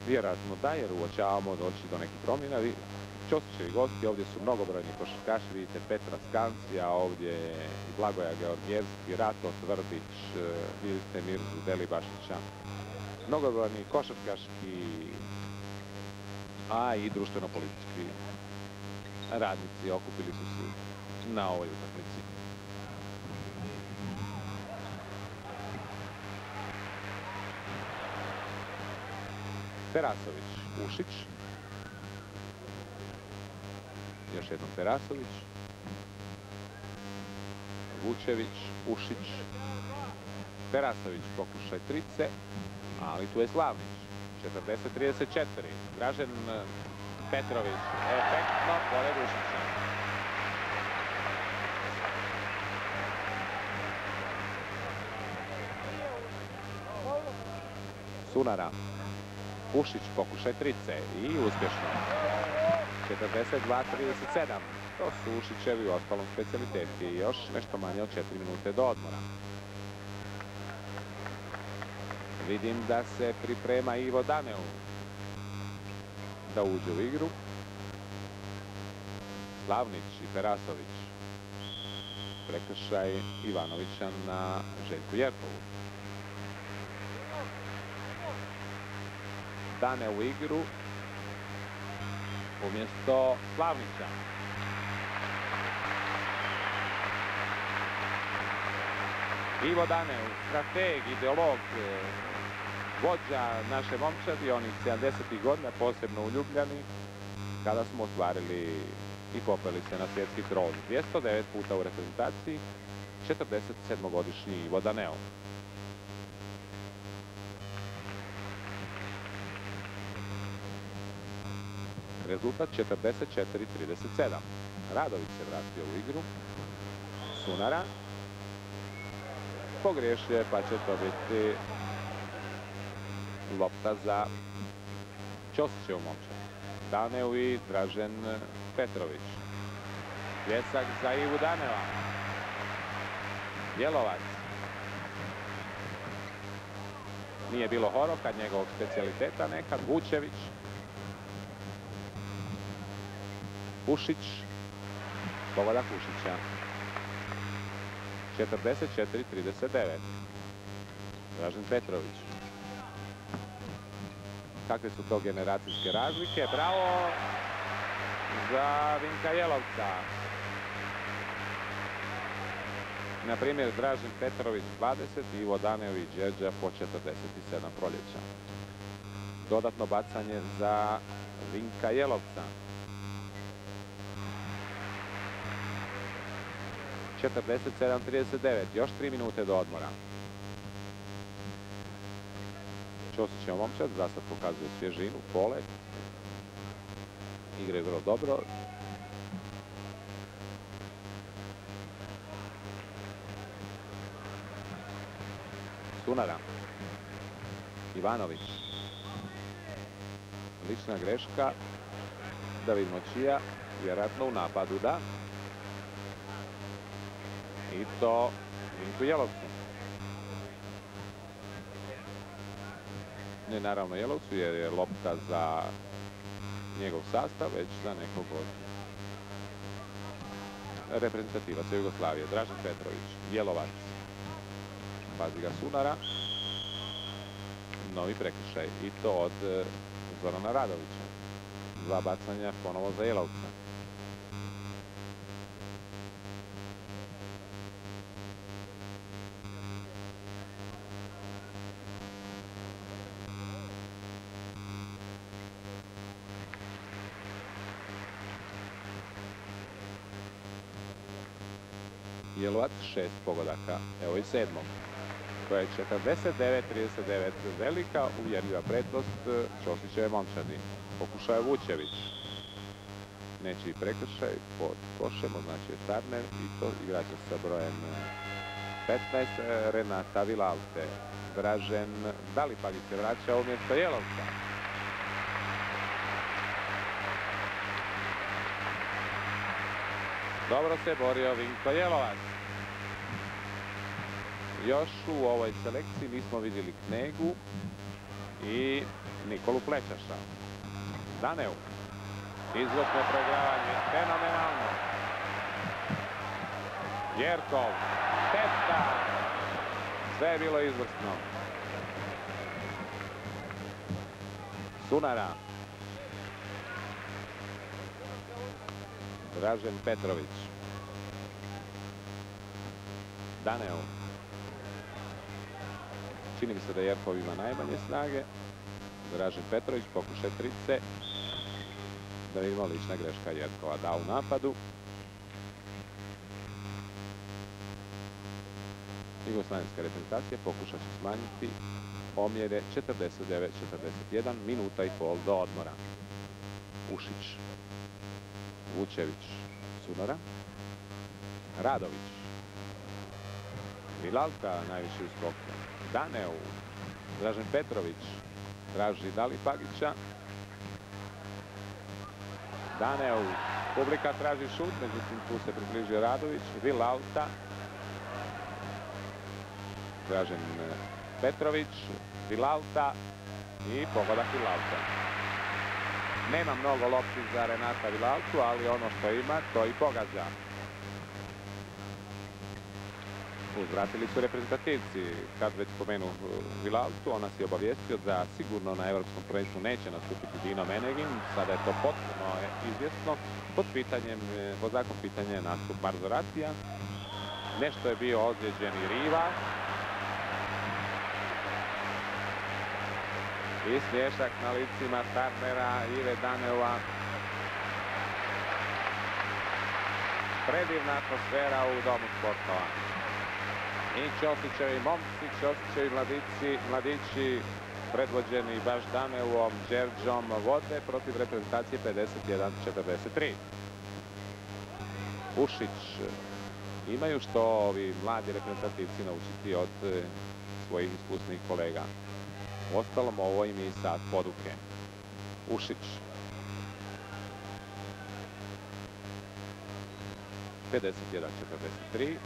vjerojatno da, jer uočavamo doći do nekih promjena. Ćosićevi gosti, ovdje su mnogobrojni košarkaši, vidite Petra Skancija, ovdje je i Blagoja Georgijevski, Rato Tvrdić, vidite Mirzu Delibašića. Mnogobrojni košarkaški, a i društveno-politički radnici okupili su se na ovoj utakmici. Terasović, Ušić. Još jednom Terasović. Vučević, Ušić. Terasović pokušaj trice, ali tu je Slavnić. 40-34. Dražen Petrović. Efektno pored Ušića. Sunara. Ušić pokušaj trice i uspješno. 42-37. To su Ušićevi u ostalom specijaliteti i još nešto manje od 4 minute do odmora. Vidim da se priprema Ivo Daneu da uđe u igru. Slavnić i Terasović. Prekršaj Ivanovića na Željku Jerkovu. Dane u igru umjesto Slavnića. Ivo Daneu, strateg, ideolog, vođa naše momčadi, onih 70. godina, posebno u Ljubljani, kada smo ostvarili i popeli se na svjetski tron. 209 puta u reprezentaciji, 47-godišnji Ivo Daneu. Rezultat 44-37. Radović se vratio u igru. Sunara. Pogriješio je, pa će to biti lopta za Ćosićevu momčad. Daneu i Dražen Petrović. Pljesak za Ivu Daneva. Jelovac. Nije bilo horoka, njegovog specijaliteta nekad. Vučević. Ušić, pogodak Ušića. 44-39. Dražen Petrović. Kakve su to generacijske razlike? Bravo za Vinka Jelovca. Na primjer, Dražen Petrović 20, Ivo Daneu i Đerđa po 47 proljeća. Dodatno bacanje za Vinka Jelovca. 47-39, još 3 minute do odmora. Ćosićev momčad za sad pokazuje svježinu, polet. Igra je vrlo dobro. Sunara. Ivanović. Lična greška. Da vidimo čija. Vjerojatno u napadu, da. I to Vinku Jelovcu. Ne naravno Jelovcu jer je lopta za njegov sastav, već za nekog od reprezentativaca Jugoslavije. Dražen Petrović, Jelovac. Pazi ga Sunara. Novi prekršaj i to od Zorana Radovića. 2 bacanja ponovo za Jelovca. Jelovac 6 pogodaka, evo i 7. To je 49-39, velika uvjerljiva prednost Ćosićeve momčadi. Pokušao je Vučević. Neće i prekršaj pod košem, označuje Starner i to igrače sa brojem 15, Renata Vilalte. Dražen Dalipagić se vraća umjesto Jelovca. Dobro se borio Vinko Jelovac. Još u ovoj selekciji nismo vidjeli Knegu i Nikolu Plečaša. Daneu. Izvrsno preigravanje, fenomenalno. Jerkov, šteta. Sve je bilo izvrsno. Sunara. Dražen Petrović. Daneo. Čini mi se da Jerkov ima najmanje snage. Dražen Petrović, pokušaj trice. Da vidimo lična greška Jerkova. Da u napadu. Jugoslavenska reprezentacija pokušat će smanjiti omjere 49-41, minuta i pol do odmora. Ušić, Vučević, Sunora, Radović, Vilalka najviše u skoku, Daneu, Dražen Petrović, traži Dali Pagića, Daneu, publika traži šut, međutim tu se približio Radović, Vilalta, Dražen Petrović, Vilalta i pogodak Vilalta. Nema mnogo lopti za Renata Vilaltu, ali ono što ima, to i pogađa. Uzvratili su reprezentativci. Kad već spomenu Vilaltu, ona se je obavijestio da sigurno na evropskom prvenstvu neće nastupiti Dino Menegin. Sada je to potpuno izvjesno. Pod znakom pitanja je nastup Marzoratija. Nešto je bio ozlijeđen i Riva. I smiješak na licima Starnera Ive Daneua. Predivna atmosfera u Domu sportova. I Ćosićevi momci, Ćosićevi mladići, predvođeni baš Daneuom, Đerđom, vode protiv reprezentacije 51-43. Ušić. Imaju što ovi mladi reprezentativci naučiti od svojih iskusnih kolega. Uostalom, ovo im je i sad poduke. Ušić. 51-43.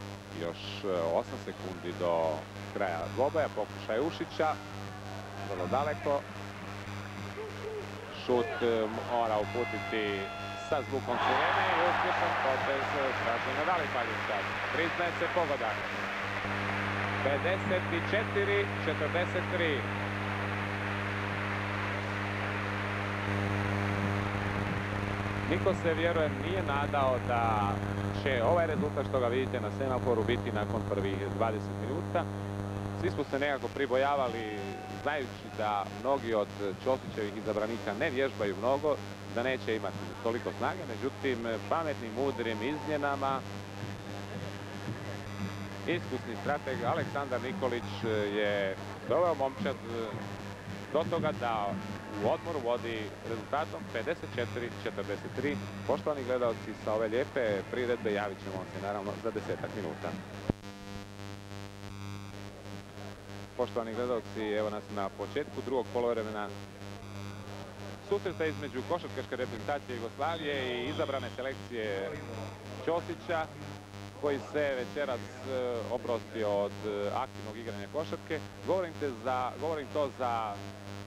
Još 8 sekundi do kraja dvoboja. Pokušaj Ušića. Vrlo daleko. Šut mora uputiti sa zvukom sirene i uspješan potez Dražena Dali Pagića. Priznaje se pogodak. 54-43. Niko se, vjerujem, nije nadao da će ovaj rezultat što ga vidite na semaforu biti nakon prvih 20 minuta. Svi smo se nekako pribojavali, znajući da mnogi od Ćosićevih izabranika ne vježbaju mnogo, da neće imati toliko snage. Međutim, pametnim, mudrim izmjenama iskusni strateg Aleksandar Nikolić je doveo momčad do toga da u odmoru vodi rezultatom 54-43. Poštovani gledalci, sa ove lijepe priredbe javit ćemo se naravno za 10-ak minuta. Poštovani gledalci, evo nas na početku drugog poluvremena susreta između košarkaške reprezentacije Jugoslavije i izabrane selekcije Ćosića, koji se večeras oprostio od aktivnog igranja košarke. Govorim to za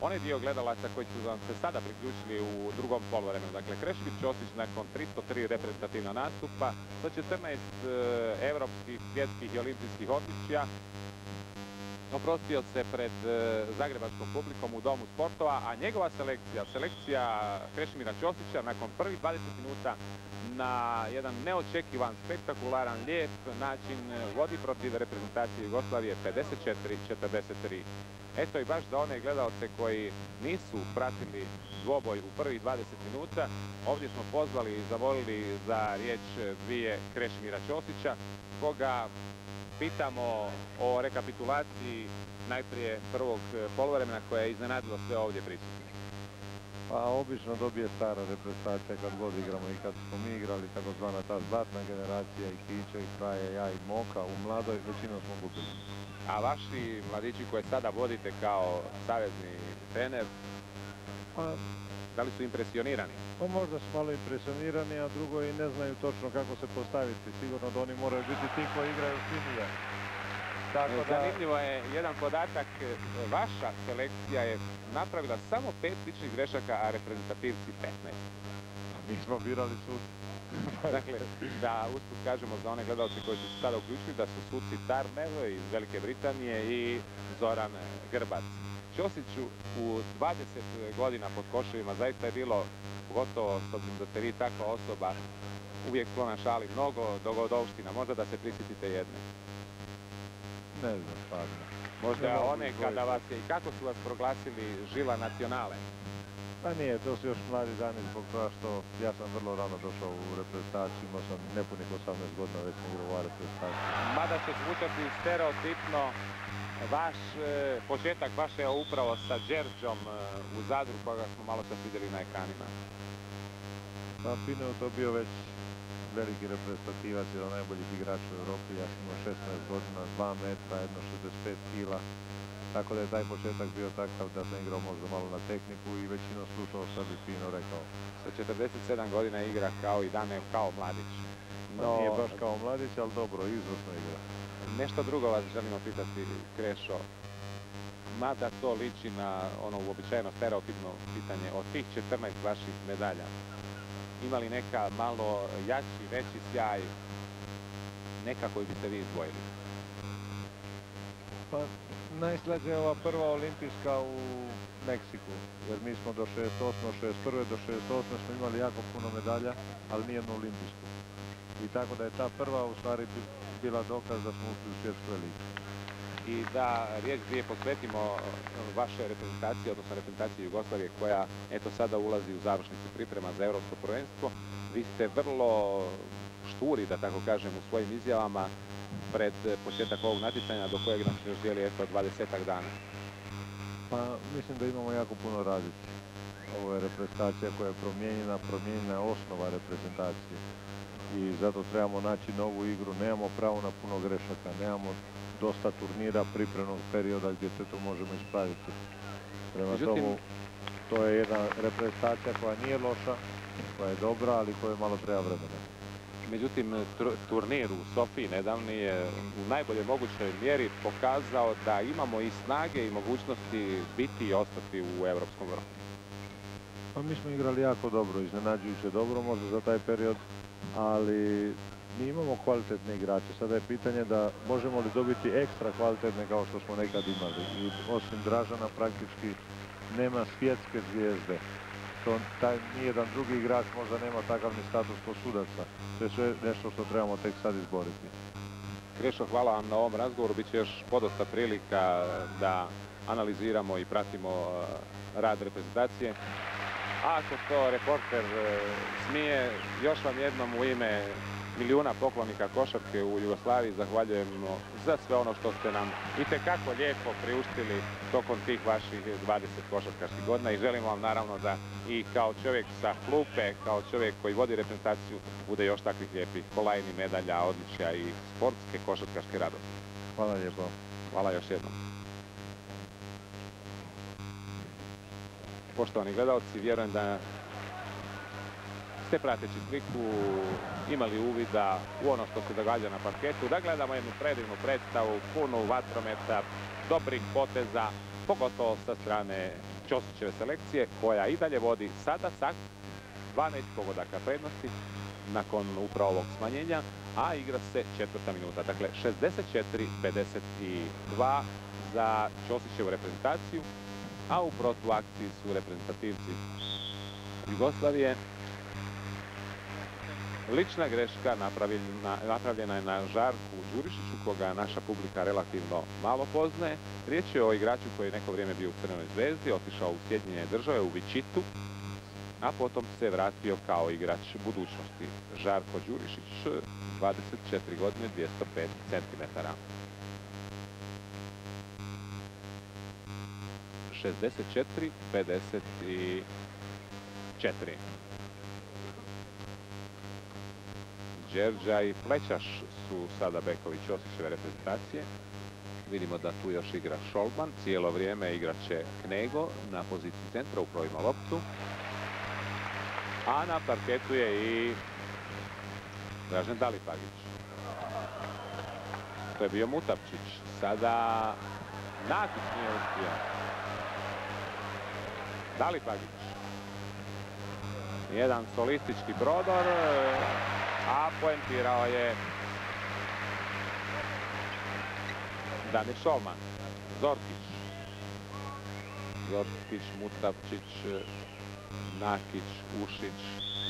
onaj dio gledalaca koji su vam se sada priključili u drugom poluvremenu. Dakle, Krešimir Ćosić nakon 303 reprezentativna nastupa sa 14 evropskih, svjetskih i olimpijskih odličja oprostio se pred zagrebačkom publikom u Domu sportova, a njegova selekcija Krešimira Ćosića nakon prvih 20 minuta na jedan neočekivan, spektakularan, lijep način vodi protiv reprezentacije Jugoslavije 54-43. Eto i baš za one gledalce koji nisu pratili dvoboj u prvih 20 minuta, ovdje smo pozvali i zamolili za riječ dvije Krešimira Ćosića, koga pitamo o rekapitulaciji najprije prvog poluvremena koja je iznenadila sve ovdje prisutne. Pa obično dobije stara reprezentacija kad god igramo i kad smo mi igrali takozvana ta zlatna generacija i Kića i Kraja, ja i Moka, u mladoj većinom smo gubili. A vaši mladići koje sada vodite kao savezni trener, da li su impresionirani? Pa možda su malo impresionirani, a drugo i ne znaju točno kako se postaviti. Sigurno da oni moraju biti ti koji igraju finije. Zanimljivo je jedan podatak, vaša selekcija je napravila samo 5 sličnih grešaka, a reprezentativci 15. Nismo birali sud. Dakle, da usput kažemo za one gledalce koji su se sada uključili da su suci Turner iz Velike Britanije i Zoran Grbac. Ćosiću, u 20 godina pod koševima zaista je bilo, pogotovo s obzirom da ste vi takva osoba, uvijek sklona šali, mnogo dogodovština. Možda da se prisjetite jedne. Ne znam, stvarno. Možda one kada vas je i kako su vas proglasili žila nacionale. Pa nije, to su još mladi dani zbog toga što ja sam vrlo rano došao u reprezentaciju, imao sam nepunih 18 godina, već sam igrao u reprezentaciji. Mada će zvučati stereotipno, vaš početak baš je upravo sa Đerđom u Zadru, koga smo malo čas vidjeli na ekranima. Pa Pino to bio već veliki reprezentativac, jedan od najboljih igrača u Europi. Ja sam imao 16 godina, 2 metra, 1,65 kila. Tako da je taj početak bio takav da sam igrao možda malo na tehniku i većinom slušao što bi Pino rekao. Sa 47 godina igra kao i Dane, kao mladić. No, nije baš kao mladić, ali dobro, izvrsno igra. Nešto drugo vas želimo pitati, Krešo. Mada to liči na ono uobičajeno stereotipno pitanje, od tih 14 vaših medalja, ima li neka malo jači, veći sjaj, neka koju biste vi izdvojili? Pa najslađa je ova prva olimpijska u Meksiku, jer mi smo do 68. 61. do 68. smo imali jako puno medalja, ali nijednu olimpijsku. I tako da je ta prva u stvari bila dokaz da smo ušli u svjetsku elitu. I da riječ dvije posvetimo vaše reprezentacije, odnosno reprezentacije Jugoslavije, koja eto sada ulazi u završnicu priprema za Europsko prvenstvo. Vi ste vrlo šturi, da tako kažem, u svojim izjavama pred početak ovog natjecanja do kojeg nas još dijeli eto 20-ak dana. Pa mislim da imamo jako puno raditi. Ovo je reprezentacija koja je promijenjena je osnova reprezentacije. I zato trebamo naći novu igru, nemamo pravo na puno grešaka, nemamo dosta turnira pripremnog perioda gdje se to možemo ispraviti. Prema tomu, to je jedna reprezentacija koja nije loša, koja je dobra, ali koja malo treba vremena. Međutim, turnir u Sofiji nedavni je u najboljoj mogućoj mjeri pokazao da imamo i snage i mogućnosti biti i ostati u europskom vrhu. Pa mi smo igrali jako dobro, iznenađujuće dobro možda za taj period, ali mi imamo kvalitetne igrače. Sada je pitanje da možemo li dobiti ekstra kvalitetne kao što smo nekad imali. I osim Dražana praktički nema svjetske zvijezde. Taj nijedan drugi igrač možda nema takav ni status ko sudaca. To je sve nešto što trebamo tek sad izboriti. Krešo, hvala vam na ovom razgovoru. Biće još podosta prilika da analiziramo i pratimo rad reprezentacije. A ako to reporter smije, još vam jednom u ime milijuna poklonika košarke u Jugoslaviji zahvaljujemo za sve ono što ste nam itekako lijepo priuštili tokom tih vaših 20 košarkaških godina i želimo vam naravno da i kao čovjek sa klupe, kao čovjek koji vodi reprezentaciju bude još takvih lijepih kolajni, medalja, odličja i sportske košarkaške radosti. Hvala lijepo. Hvala još jednom. Poštovani gledalci, vjerujem da ste prateći sliku imali uvida u ono što se događa na parketu, da gledamo jednu predivnu predstavu, punu vatrometa, dobrih poteza, pogotovo sa strane Ćosićeve selekcije, koja i dalje vodi sada sa 12 pogodaka prednosti nakon upravo ovog smanjenja, a igra se 4. minuta. Dakle, 64-52 za Ćosićevu reprezentaciju, a u protuakciji su reprezentativci Jugoslavije. Lična greška napravljena je na Žarku Đurišiću, koga naša publika relativno malo poznaje. Riječ je o igraču koji je neko vrijeme bio u Crvenoj zvezdi, otišao u Sjedinjene Države, u Vičitu, a potom se vratio kao igrač budućnosti. Žarko Đurišić, 24 godine, 205 centimetara. 64-54. Đerđa i Plećaš su sada bekovi Ćosićeve reprezentacije. Vidimo da tu još igra Šolban. Cijelo vrijeme igraće Knego na poziciji centra, upravo ima loptu. A na parketu je i Dražen Dalipagić. To je bio Mutapčić. Sada Natić nije uspio. Dalipagić. Jedan solistički prodor, a poentirao je Damir Šolman. Zorkić, Mutavčić, Nakić, Ušić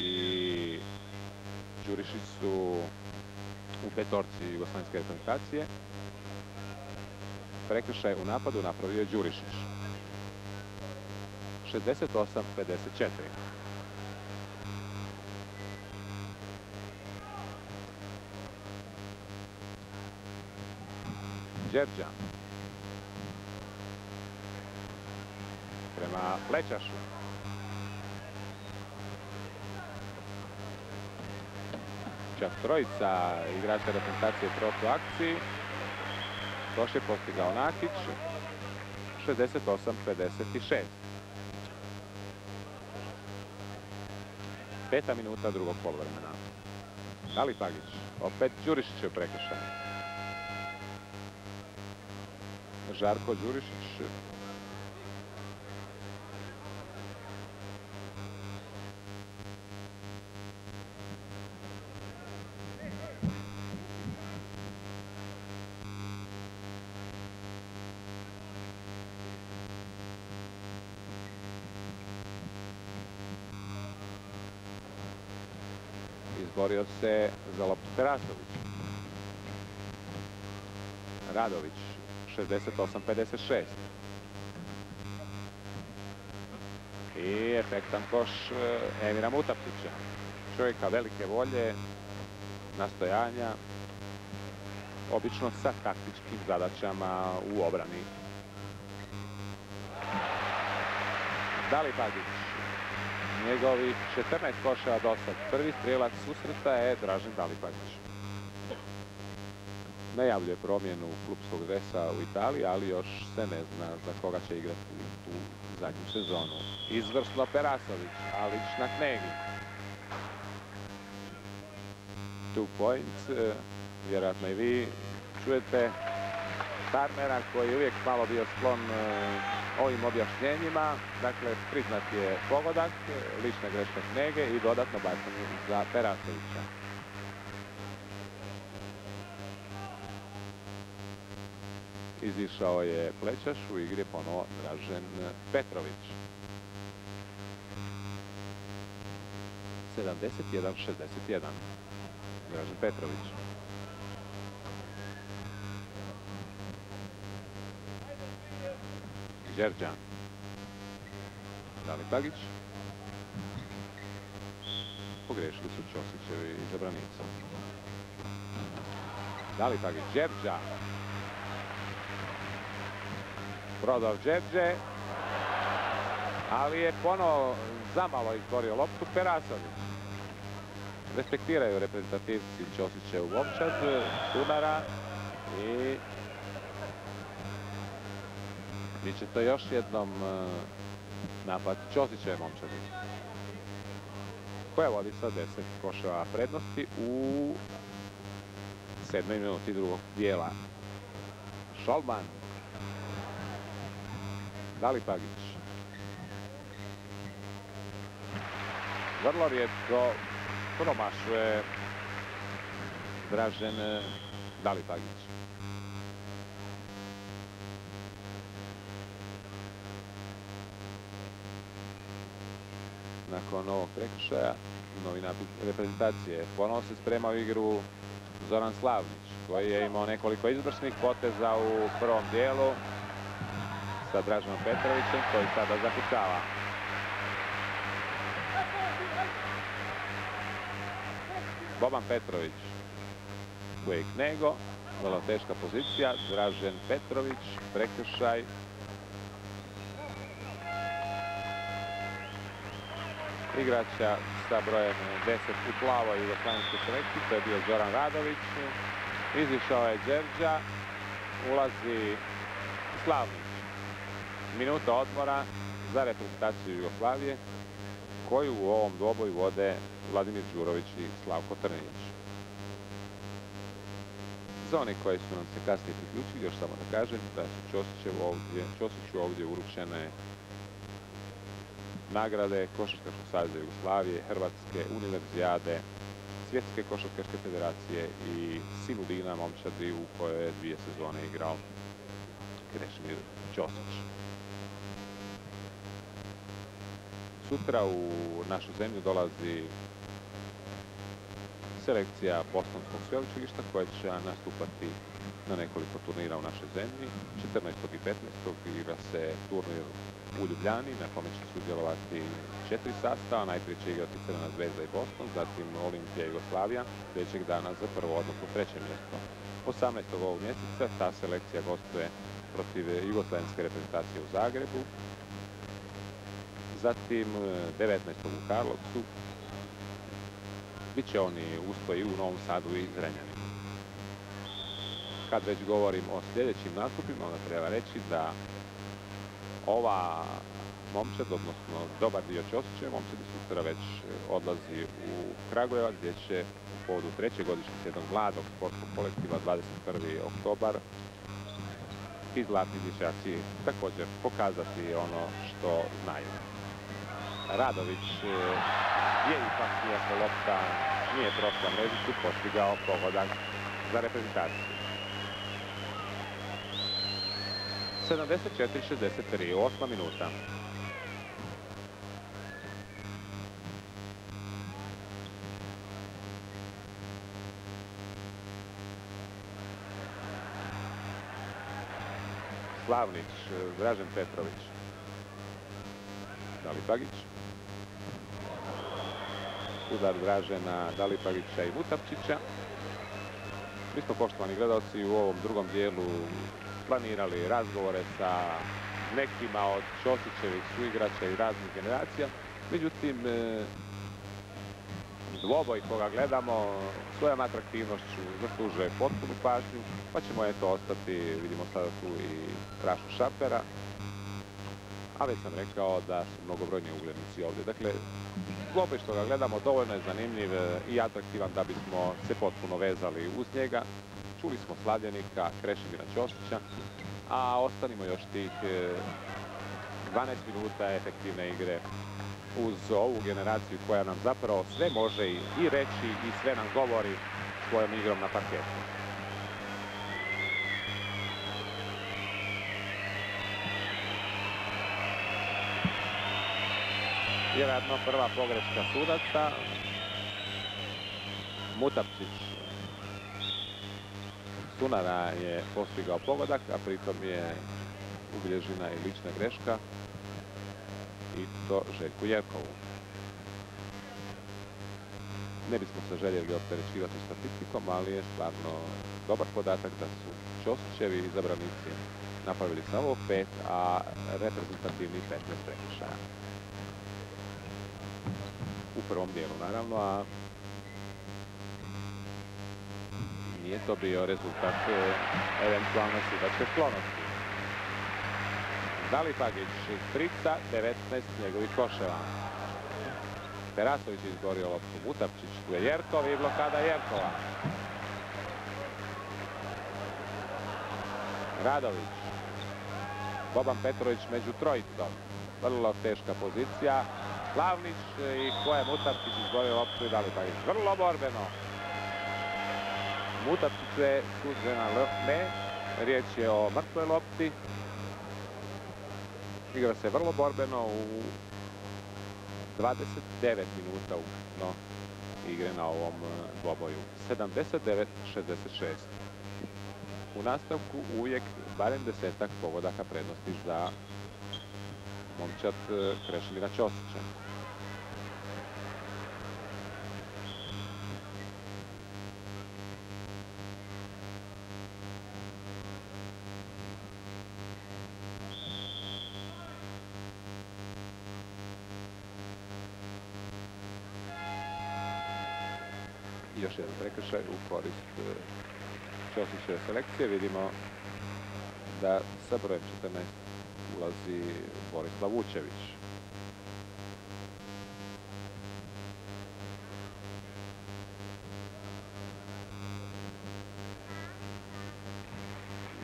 i Đurišić su u petorci jugoslavenske reprezentacije. Prekršaj u napadu napravio je Đurišić. 68-54. Đerđa prema Plećašu. Čak trojica igrača reprezentacije protu akciji. Koš je postigao Nakić. 68-56. 5. minuta drugog poluvremena. Dalipagić, opet Đurišićev prekršaj. Žarko Đurišić. Izborio se za loptu Perasović. Radović, 68-56. I efektan koš Emira Mutavčića. Čovjeka velike volje, nastojanja, obično sa taktičkim zadaćama u obrani. Dalipagić. Njegovih 14 koševa do sad. Prvi strelac susreta je Dražen Dalipagić. Najavljuje promjenu klupskog dresa u Italiji, ali još se ne zna za koga će igrati tu zadnju sezonu. Izvrsno Perasović, Alić na knegi. 2 points. Vjerojatno i vi čujete Tarnera koji je uvijek malo bio sklon ovim objašnjenjima. Dakle, priznat je pogodak, lična greška knege i dodatno bacanje za Perasovića. Izišao je Plećaš, u igri je ponovo Dražen Petrović. 71-61. Dražen Petrović. Đerđa. Dalipagić. Pogrešili su Ćosićevi izabranici. Dalipagić, Đerđa. Prodor Đerđe. Ali je ponovo zamalo izborio loptu Perasović. Respektiraju reprezentativci Ćosićevu momčad, Dunara i bit će to još jednom napad Ćosićeve momčadi, koja vodi sa 10 koševa prednosti u 7. minuti drugog dijela. Šolman. Dalipagić. Vrlo rijetko promašuje Dražen Dalipagić. Nakon ovog prekršaja, novi napad reprezentacije. Ponovo se sprema u igru Zoran Slavnić, koji je imao nekoliko izvrsnih poteza u prvom dijelu sa Draženom Petrovićem, koji sada zakucava. Boban Petrović, Uvijek nego, vrlo teška pozicija. Dražen Petrović, prekršaj. Igrača sa brojem 10 u plavoj jugoslavenskoj selekciji, to je bio Zoran Radović. Izišao je Đerđa, ulazi Slavnić. Minuta odmora za reprezentaciju Jugoslavije, koju u ovom dvoboju vode Vladimir Đurović i Slavko Trninić. Za one koji su nam se kasnije priključili, još samo da kažem da su Ćosiću ovdje uručene nagrade Košarkaškog saveza Jugoslavije, Hrvatske, Univerzijade, Svjetske košarkaške federacije i Sinudina momčadi u kojoj je 2 sezone igrao Krešimir Ćosić. Sutra u našu zemlju dolazi selekcija Bostonskog sveučilišta koja će nastupati na nekoliko turnira u našoj zemlji. 14. i 15. igra se turnir u Ljubljani na kome će sudjelovati 4 sastava. Najprije će igrati Crvena zvezda i Boston, zatim Olimpija i Jugoslavija sljedećeg dana za prvo, odnosno 3. mjesto. 18. ovog mjeseca ta selekcija gostuje protiv jugoslavenske reprezentacije u Zagrebu. Zatim 19. u Karlovcu. Biće oni ustoji u Novom Sadu i Zrenjaninu. Kad već govorim o sljedećim nastupima, onda treba reći da ova momčad, odnosno dobar dio Ćosićeve momčadi sutra već odlazi u Kragujevac, gdje će u povodu 3. godišnjice jednog mladog sportskog kolektiva 21. oktobar ti zlatni dječaci također pokazati ono što znaju. Radović je ipak, iako lopta nije prošla mrežicu, postigao pogodak za reprezentaciju. 74-63, 8. minuta. Slavnić, Dražen Petrović, Dalipagić. Udar Dražena, Dalipagića i Mutapčića. Mi smo, poštovani gledalci, u ovom drugom dijelu planirali razgovore sa nekima od Ćosićevih suigrača i raznih generacija. Međutim, dvoboj koga gledamo svojom atraktivnošću zaslužuje potpunu pažnju, pa ćemo eto ostati, vidimo sada tu i Rašu Šapera, a već sam rekao da su mnogobrojni uglednici ovdje. Dakle, dvoboj što ga gledamo dovoljno je zanimljiv i atraktivan da bismo se potpuno vezali uz njega. Čuli smo slavljenika Krešimira Ćosića, a ostanimo još tih 12 minuta efektivne igre uz ovu generaciju koja nam zapravo sve može i reći i sve nam govori svojom igrom na parketu. Vjerojatno prva pogreška sudaca. Mutapčić Sunara je postigao pogodak, a pritom je ubilježena i lična greška i to Željku Jerkovu. Ne bismo se željeli opterećivati statistikom, ali je stvarno dobar podatak da su Ćosićevi izabranici napravili samo 5, a reprezentativni 15 prekršaja. U prvom dijelu, naravno, a nije to bio rezultat eventualne sudačke sklonosti. Dalipagić iz trica, 19 njegovih koševa. Perasović izborio loptu. Mutapčić, tu je Jerkov i blokada Jerkova. Radović. Boban Petrović među trojicom. Vrlo teška pozicija. Slavnić i ko je Mutapčić izborio loptu i Dalipagić. Vrlo borbeno. Mutapčić je suđena ne. Riječ je o mrtvoj lopti. Igra se vrlo borbeno u 29 minuta ukupno igre na ovom dvoboju. 79-66. U nastavku uvijek barem 10-ak pogodaka prednosti za momčad Krešimira Ćosića. Još jedan prekršaj u korist Ćosićeve selekcije. Vidimo da sa brojem 14 ulazi Borislav Vučević.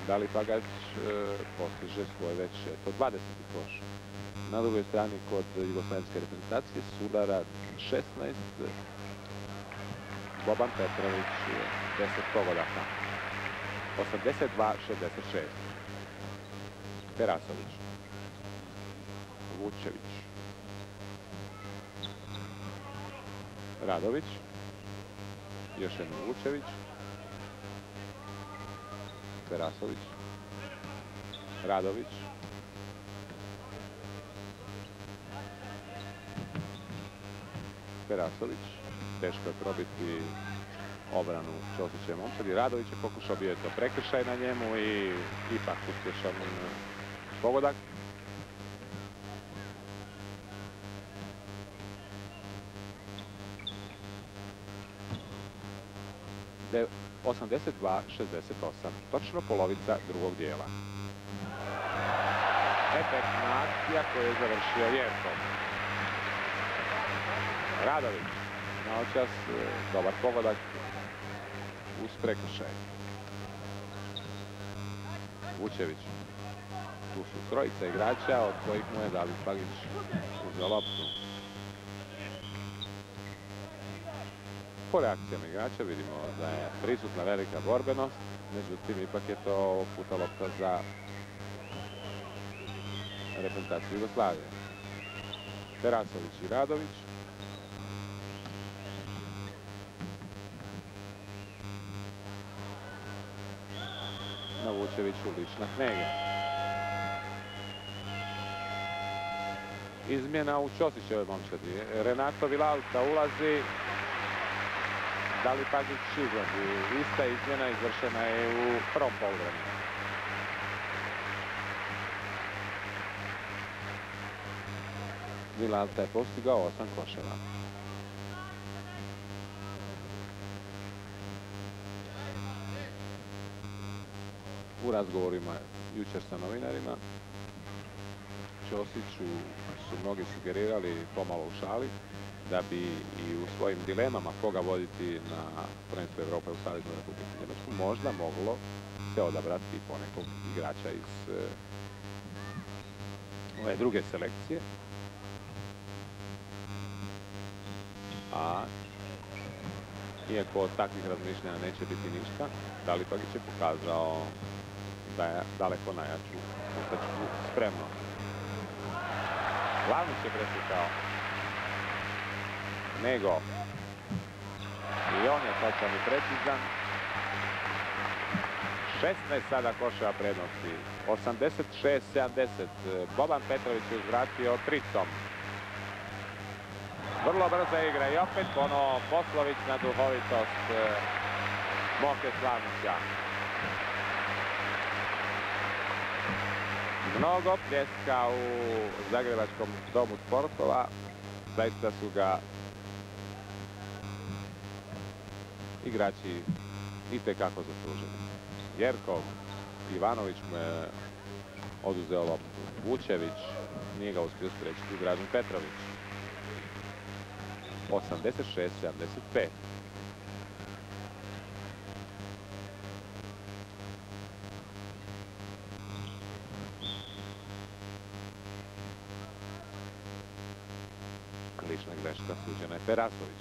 Dalipagić postiže svoj već 20. koš Na drugoj strani kod jugoslavenske reprezentacije sudara 16, Boban Petrović 10 pogodaka. 82-66. Terasović. Vučević. Radović. Još jedan Vučević. Terasović. Radović. Terasović. Teško je probiti obranu Ćosićeve momčadi. Radović je pokušao, bio je to prekršaj na njemu i ipak uspješan pogodak. De 82-68. Točno polovica drugog dijela. Efektna akcija koju je završio Jerkov. Radović. Naočas dobar pogodak uz prekršaj. Vučević. Tu su trojica igrača od kojih mu je David Pagić uzeo loptu. Po reakcijama igrača vidimo da je prisutna velika borbenost, međutim ipak je to ovog puta lopta za reprezentaciju Jugoslavije. Terasović i Radović. Na Vučeviću lična knjega. Izmjena u Ćosićevoj momčadi. Renato Vilalta ulazi. David Pagić izlazi. Ista izmjena izvršena je u prvom poluvremenu. Vilalta je postigao 8 koševa. U razgovorima jučer sa novinarima Ćosiću su mnogi sugerirali, pomalo u šali, da bi i u svojim dilemama koga voditi na prvenstvo Evrope u Saveznoj Republici Njemačku možda moglo se odabrati ponekog igrača iz ove druge selekcije. A iako od takvih razmišljanja neće biti ništa, David Pagić je pokazao da je daleko najjaču šutačku spremnost. Glavnić je preslikao. Nego. I on je točan i precizan. 16 sada koševa prednosti. 86-70. Boban Petrović je uzvratio tricom. Vrlo brza igra i opet ono Poslović na duhovitost Moke Slavnića. Mnogo pljeska u Zagrebačkom domu sportova. Zaista su ga igrači itekako zasluženi. Jerkov, Ivanović mu je oduzeo loptu. Vučević nije ga uspio spriječiti Dražen Petrović. 86-75. Lična greška suđena je Terasović.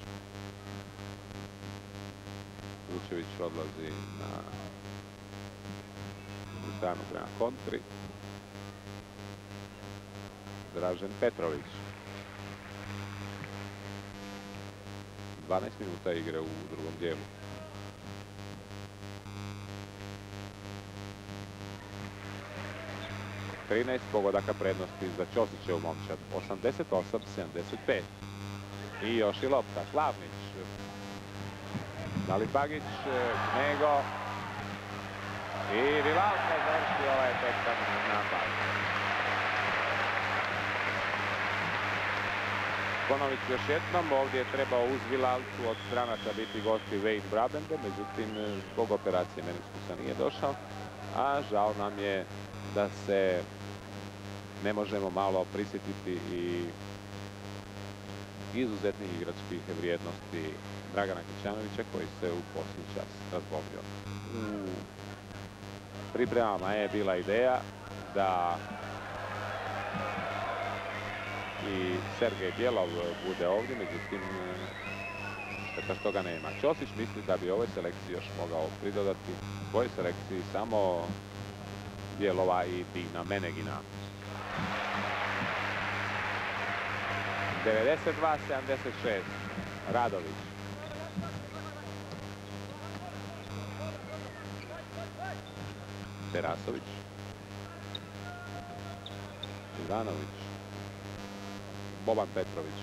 Vučević odlazi na stranu prema kontri. Dražen Petrović. 12 minuta igre u drugom dijelu. Trinaest pogodaka prednosti za Ćosićevu momčad. 88-75. I još i lopta. Slavnić. David Pagić. Nego. I Vilalta završi ovaj efektan napad. Ponovit ću još jednom, ovdje je trebao uz Vilaltu od stranaca biti gosti Wade Brabender, međutim zbog operacije meniskusa nije došao, a žao nam je da se ne možemo malo prisjetiti i izuzetnih igračkih vrijednosti Dragana Kićanovića koji se u posljednji čas razbolio. U pripremama je bila ideja da i Sergej Bjelov bude ovdje, međutim šteta što ga nema. Ćosić misli da bi ovoj selekciji još mogao pridodati svojoj selekciji samo Bjelova i Dina Menegina. 92-76. Radović. Terasović. Ivanović. Boban Petrović.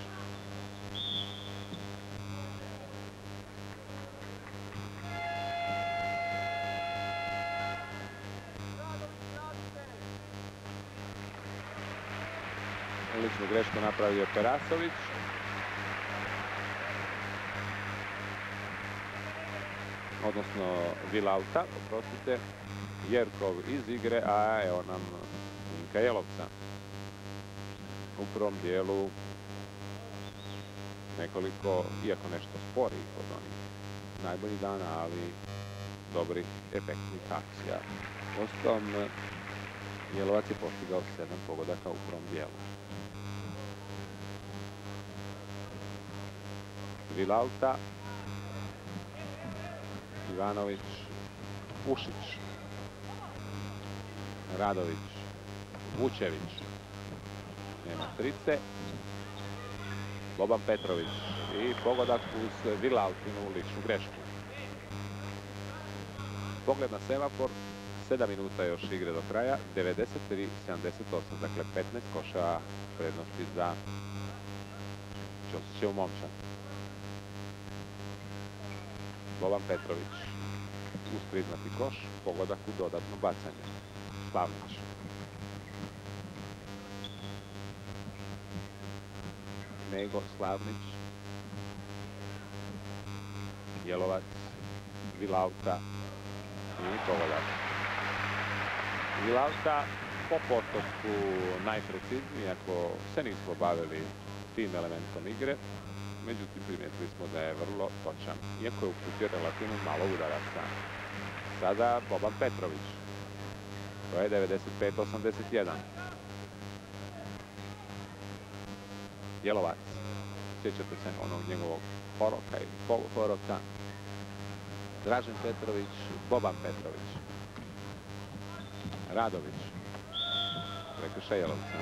Ličnu grešku napravio Terasović. Odnosno Vilauta, oprostite. Jerkov iz igre, a evo nam Vinka Jelovca. U prvom dijelu nekoliko, iako nešto sporih od onih najboljih dana, ali dobrih, efektnih akcija. Ostom, Jelovac je postigao 7 pogodaka u prvom dijelu. Vilauta, Ivanović, Ušić, Radović, Vučević, nema trice, Boban Petrović i pogodak uz Vilautinu ličnu grešku. Pogled na semafor, 7 minuta još igre do kraja, 93-78, dakle 15 koša prednosti za Ćosićev Momčad. Boban Petrović uz priznati koš, pogodak u dodatno bacanje. Slavnić. Nego, Slavnić. Jelovac, Vilauta i pogodak. Vilauta po postotku najprecizniji, ako se nismo bavili tim elementom igre. Međutim, primijetili smo da je vrlo točan, iako je uputio relativno malo udaraca. Sada Boban Petrović. To je 95-81. Jelovac. Sjećate se onog njegovog poroka ili poluporoka. Dražen Petrović, Boban Petrović. Radović. Prekršaj Jelovca.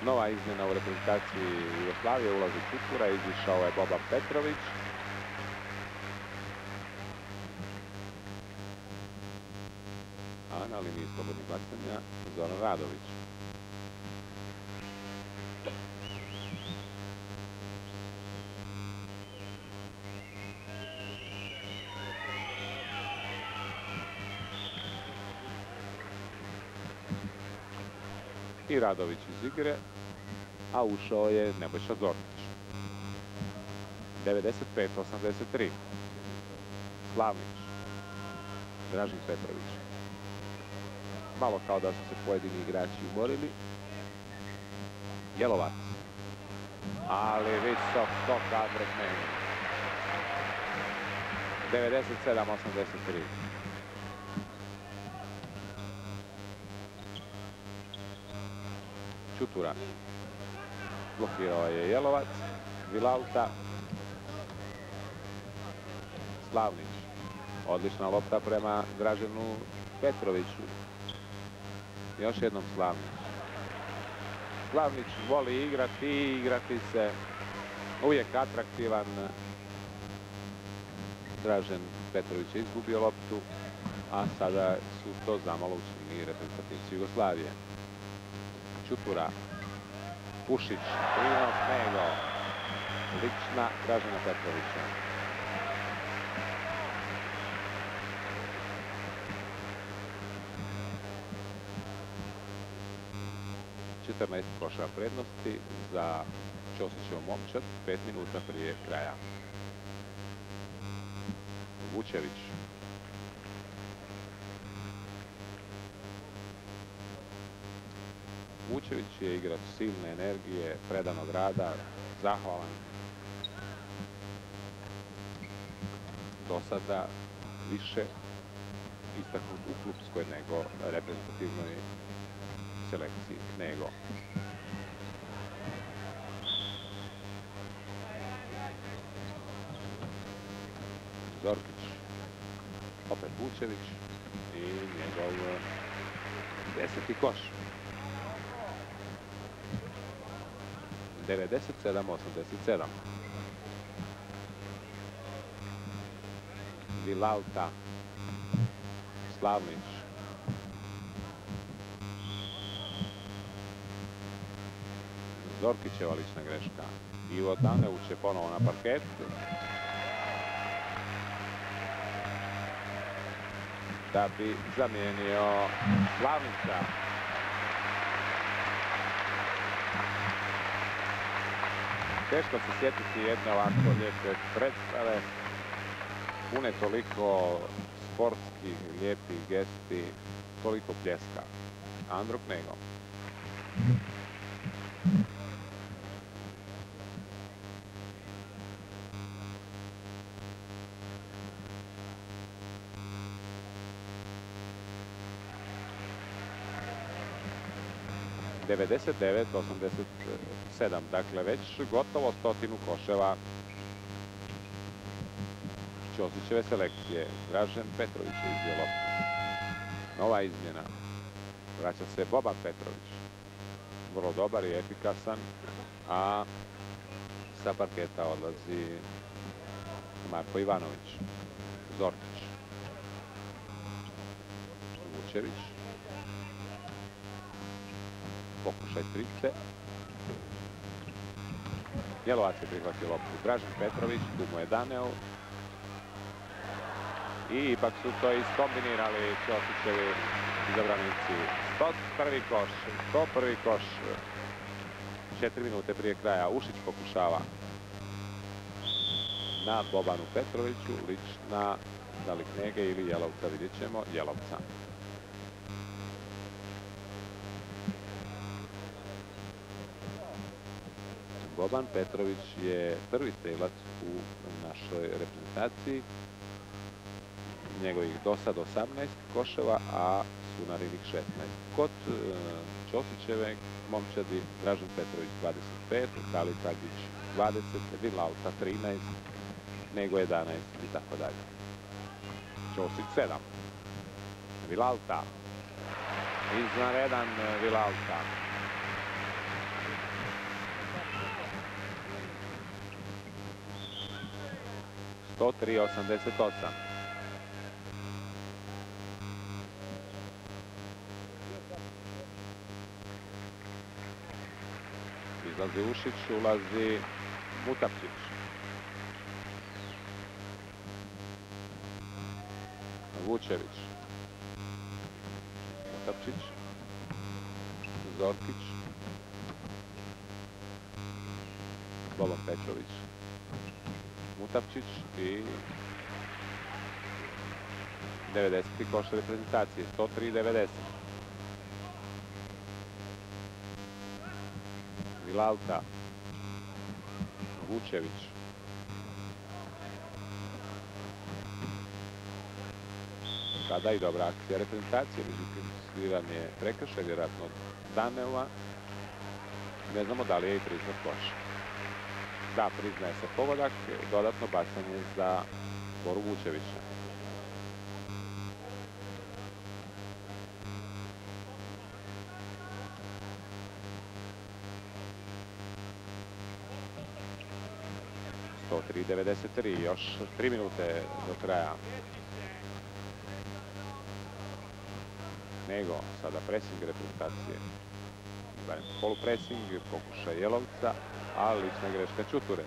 Nova izmjena u reprezentaciji Jugoslavije, ulazi Čukura, izišao je Boban Petrović. A na liniji slobodnih bacanja Zoran Radović. I Radović iz igre, a ušao je Nebojša Zornić. 95-83. Slavnić. Dražen Petrović. Malo kao da su se pojedini igrači umorili. Jelovac. Ali visok skok Andrej Meni. 97-83. Čutura. Blokirao je Jelovac. Vilauta. Slavnić. Odlična lopta prema Draženu Petroviću. Još jednom Slavnić. Slavnić voli igrati i igrati se. Uvijek atraktivan. Dražen Petrović je izgubio loptu, a sada su to zamalo učinili reprezentativci Jugoslavije. Čutura. Pušić. Prinos Nego. Lična Dražena Petrovića. Četrnaest koša prednosti za Ćosićev Momčad, 5 minuta prije kraja. Vučević. Vučević je igrač silne energije, predanog rada, zahvalan. Do sada više istaknut u klupskoj nego reprezentativnoj selekciji. Knego. Zorkić. Opet Vučević i njegov 10. koš. 97-87. Vilauta. Slavnić. Zorkićeva lična greška. Ivo Taneuć je ponovo na parket. Da bi zamijenio Slavnića. Teško se sjetiti jedne ovako lijepe predstave. Pune toliko sportskih, lijepih gesti, toliko pljeska. Andro Knego. (99-87), dakle već gotovo 100 koševa Ćosićeve selekcije. Dražen Petrović je izvio loptu. Nova izmjena. Vraća se Boban Petrović. Vrlo dobar i efikasan, a sa parketa odlazi Marko Ivanović. Zorkić. Vučević. Pokušaj trice. Jelovac je prihvatio loptu. Dražen Petrović, tu mu je Daneo. I ipak su to iskombinirali Ćosićevi izabranici. 101. koš. 101. koš. 4 minute prije kraja. Ušić pokušava na Bobanu Petroviću. Lična, da li Knege ili Jelovca, vidjet ćemo. Jelovca. Boban Petrović je prvi strelac u našoj reprezentaciji. Njegovih do sad 18 koševa, a Sunarinih 16. Kod Ćosićeve momčadi Dražen Petrović 25, Kali Tagić 20, Vilauta 13, Nego 11 i tako dalje. Ćosić 7. Vilauta. Izvanredan Vilauta. (103-88). Izlazi Ušić, ulazi Mutapčić. Vučević. Mutapčić. Zorkić. Boban Petrović. Mutapčić i 90. koš reprezentacije. 103-90. Vilauta. Vučević. Sada i dobra akcija reprezentacije. Međutim, sviran je prekršaj, vjerojatno Daneva. Ne znamo da li je i priznat koš. Da, priznaje se pogodak, dodatno bacanje za Boru Vučevića. (103-93), još 3 minute do kraja. Nego, sada pressing reprezentacije. Polupressing, pokušaj Jelovca, a lična greška Čuture.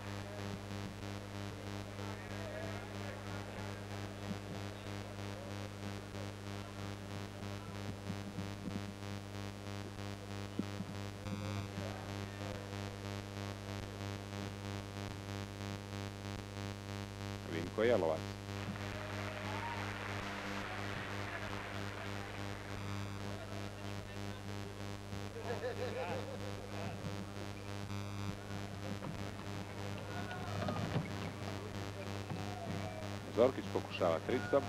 Vinko Jelovac. Zorkić pokušava tricom.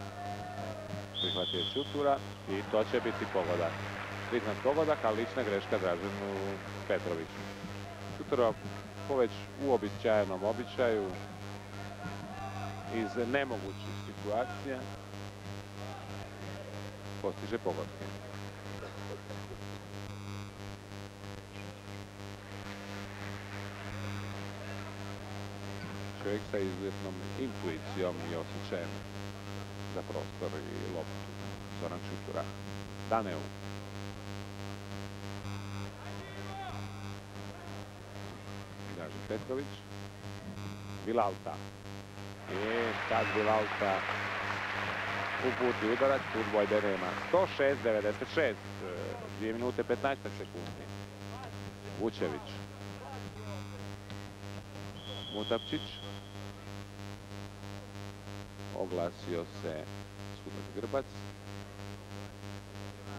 prihvatio Čutura i to će biti pogodak. Priznat pogodak, ali lična greška Draženu Petroviću. Čutura po već uobičajenom običaju iz nemogućih situacija postiže pogodke. Čovjek sa izuzetnom intuicijom i osjećajem za prostor i loptu. Zoran Čutura. Daneu. Dražen Petrović. Vilauta. I sad Vilauta uputi udarac, tu dvojbe nema. 106-96, 2 minute 15 sekundi. Vučević. Mutapčić. Oglasio se sudac Grbac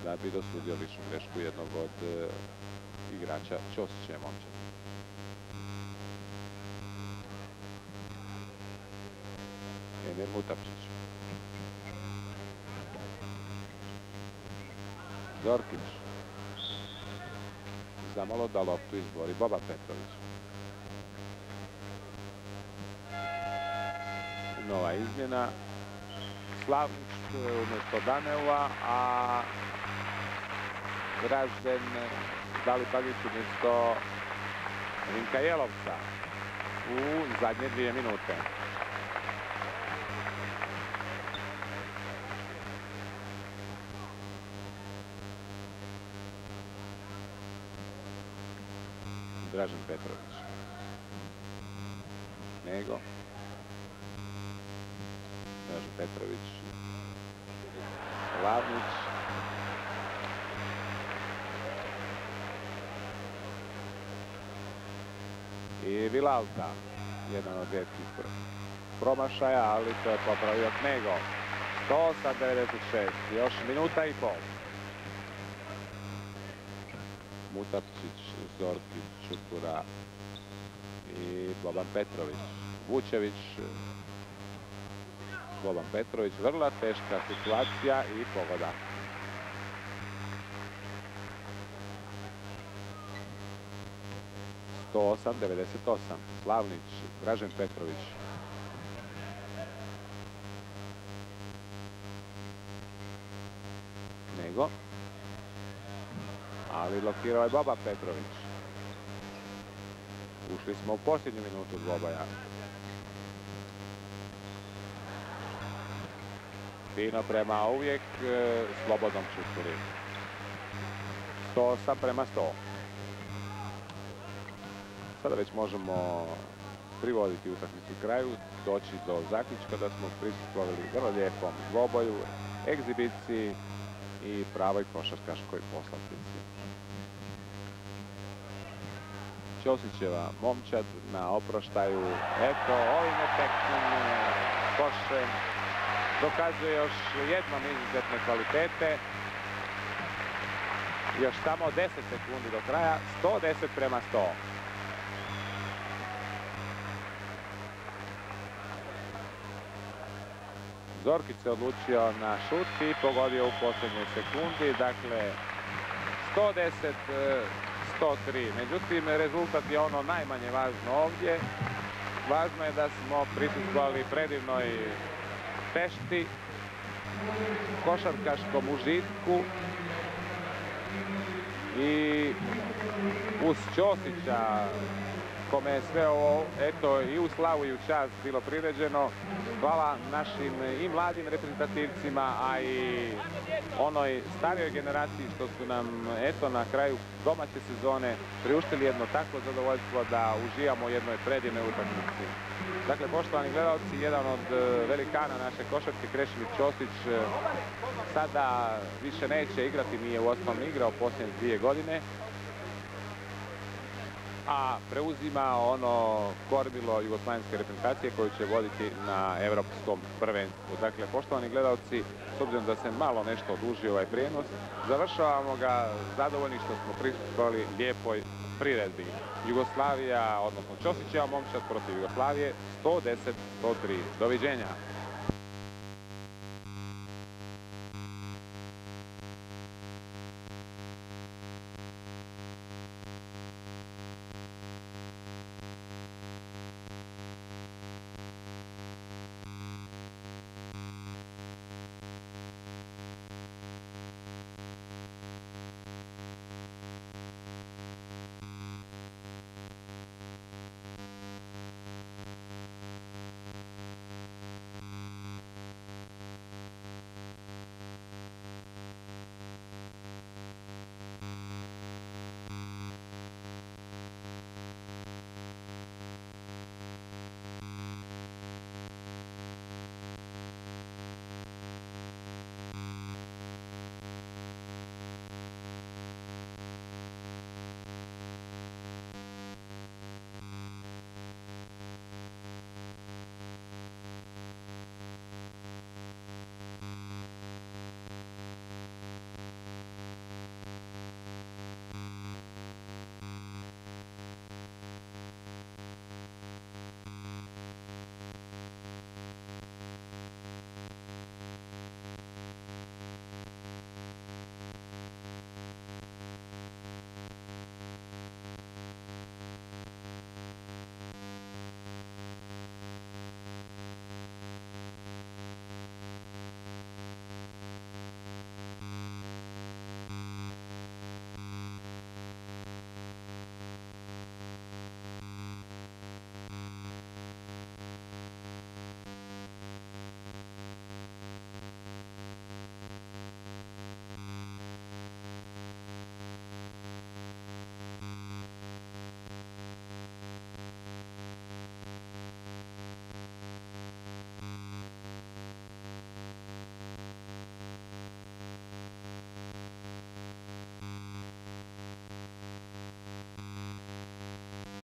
da bi dosudio ličnu grešku jednog od igrača Ćosića momčad. Emir Mutapčić. Zorkić. Zamalo da loptu izbori Boban Petrović. Nova izmjena. Slavnić umjesto Daneua, a Dražen Dalipagić umjesto Vinka Jelovca u zadnje 2 minute. Dražen Petrović. Nego. Dražen Petrović. Slavnić. I Vilauta. Jedan od rijetkih promašaja, ali to je popravio Nego. 108-96. Još minuta i pol. Mutapčić, Zorkić, Čutura i Boban Petrović. Vučević, Boban Petrović, vrlo teška situacija i pogodak. ...108-98. Slavnić, Dražen Petrović. Nego. Ali blokirao je Boban Petrović. Ušli smo u posljednju minutu dvoboja. Fino prema uvijek slobodnom Čuturi. 108-100. Sada već možemo privoditi utakmicu kraju, doći do zaključka da smo prisustvovali vrlo lijepom dvoboju, egzibiciji i pravoj košarkaškoj poslasnici. Ćosićeva momčad na oproštaju. Eto, ovim efektnim košem dokazuje još jednom izuzetne kvalitete. Još samo 10 sekundi do kraja, 110-100. Zorkić se odlučio na šut i pogodio u posljednjoj sekundi. Dakle, 110-103. Međutim, rezultat je ono najmanje važno ovdje. Važno je da smo prisustvovali predivnoj fešti, košarkaškom užitku i uz Ćosića, kome je sve ovo, eto, i u slavu i u čast bilo priređeno. Hvala našim i mladim reprezentativcima, a i onoj starijoj generaciji što su nam, eto, na kraju domaće sezone priuštili jedno takvo zadovoljstvo da uživamo u jednoj predivnoj utakmici. Dakle, poštovani gledalci, jedan od velikana naše košarke, Krešimir Ćosić, sada više neće igrati, nije uostalom igrao posljednje 2 godine. A preuzima ono kormilo jugoslavenske reprezentacije koju će voditi na evropskom prvenstvu. Dakle, poštovani gledalci, s obzirom da se malo nešto odužio ovaj prijenos, završavamo ga zadovoljni što smo prisustvovali lijepoj priredbi. Jugoslavija, odnosno Ćosićeva momčad protiv Jugoslavije, 110-103. Doviđenja.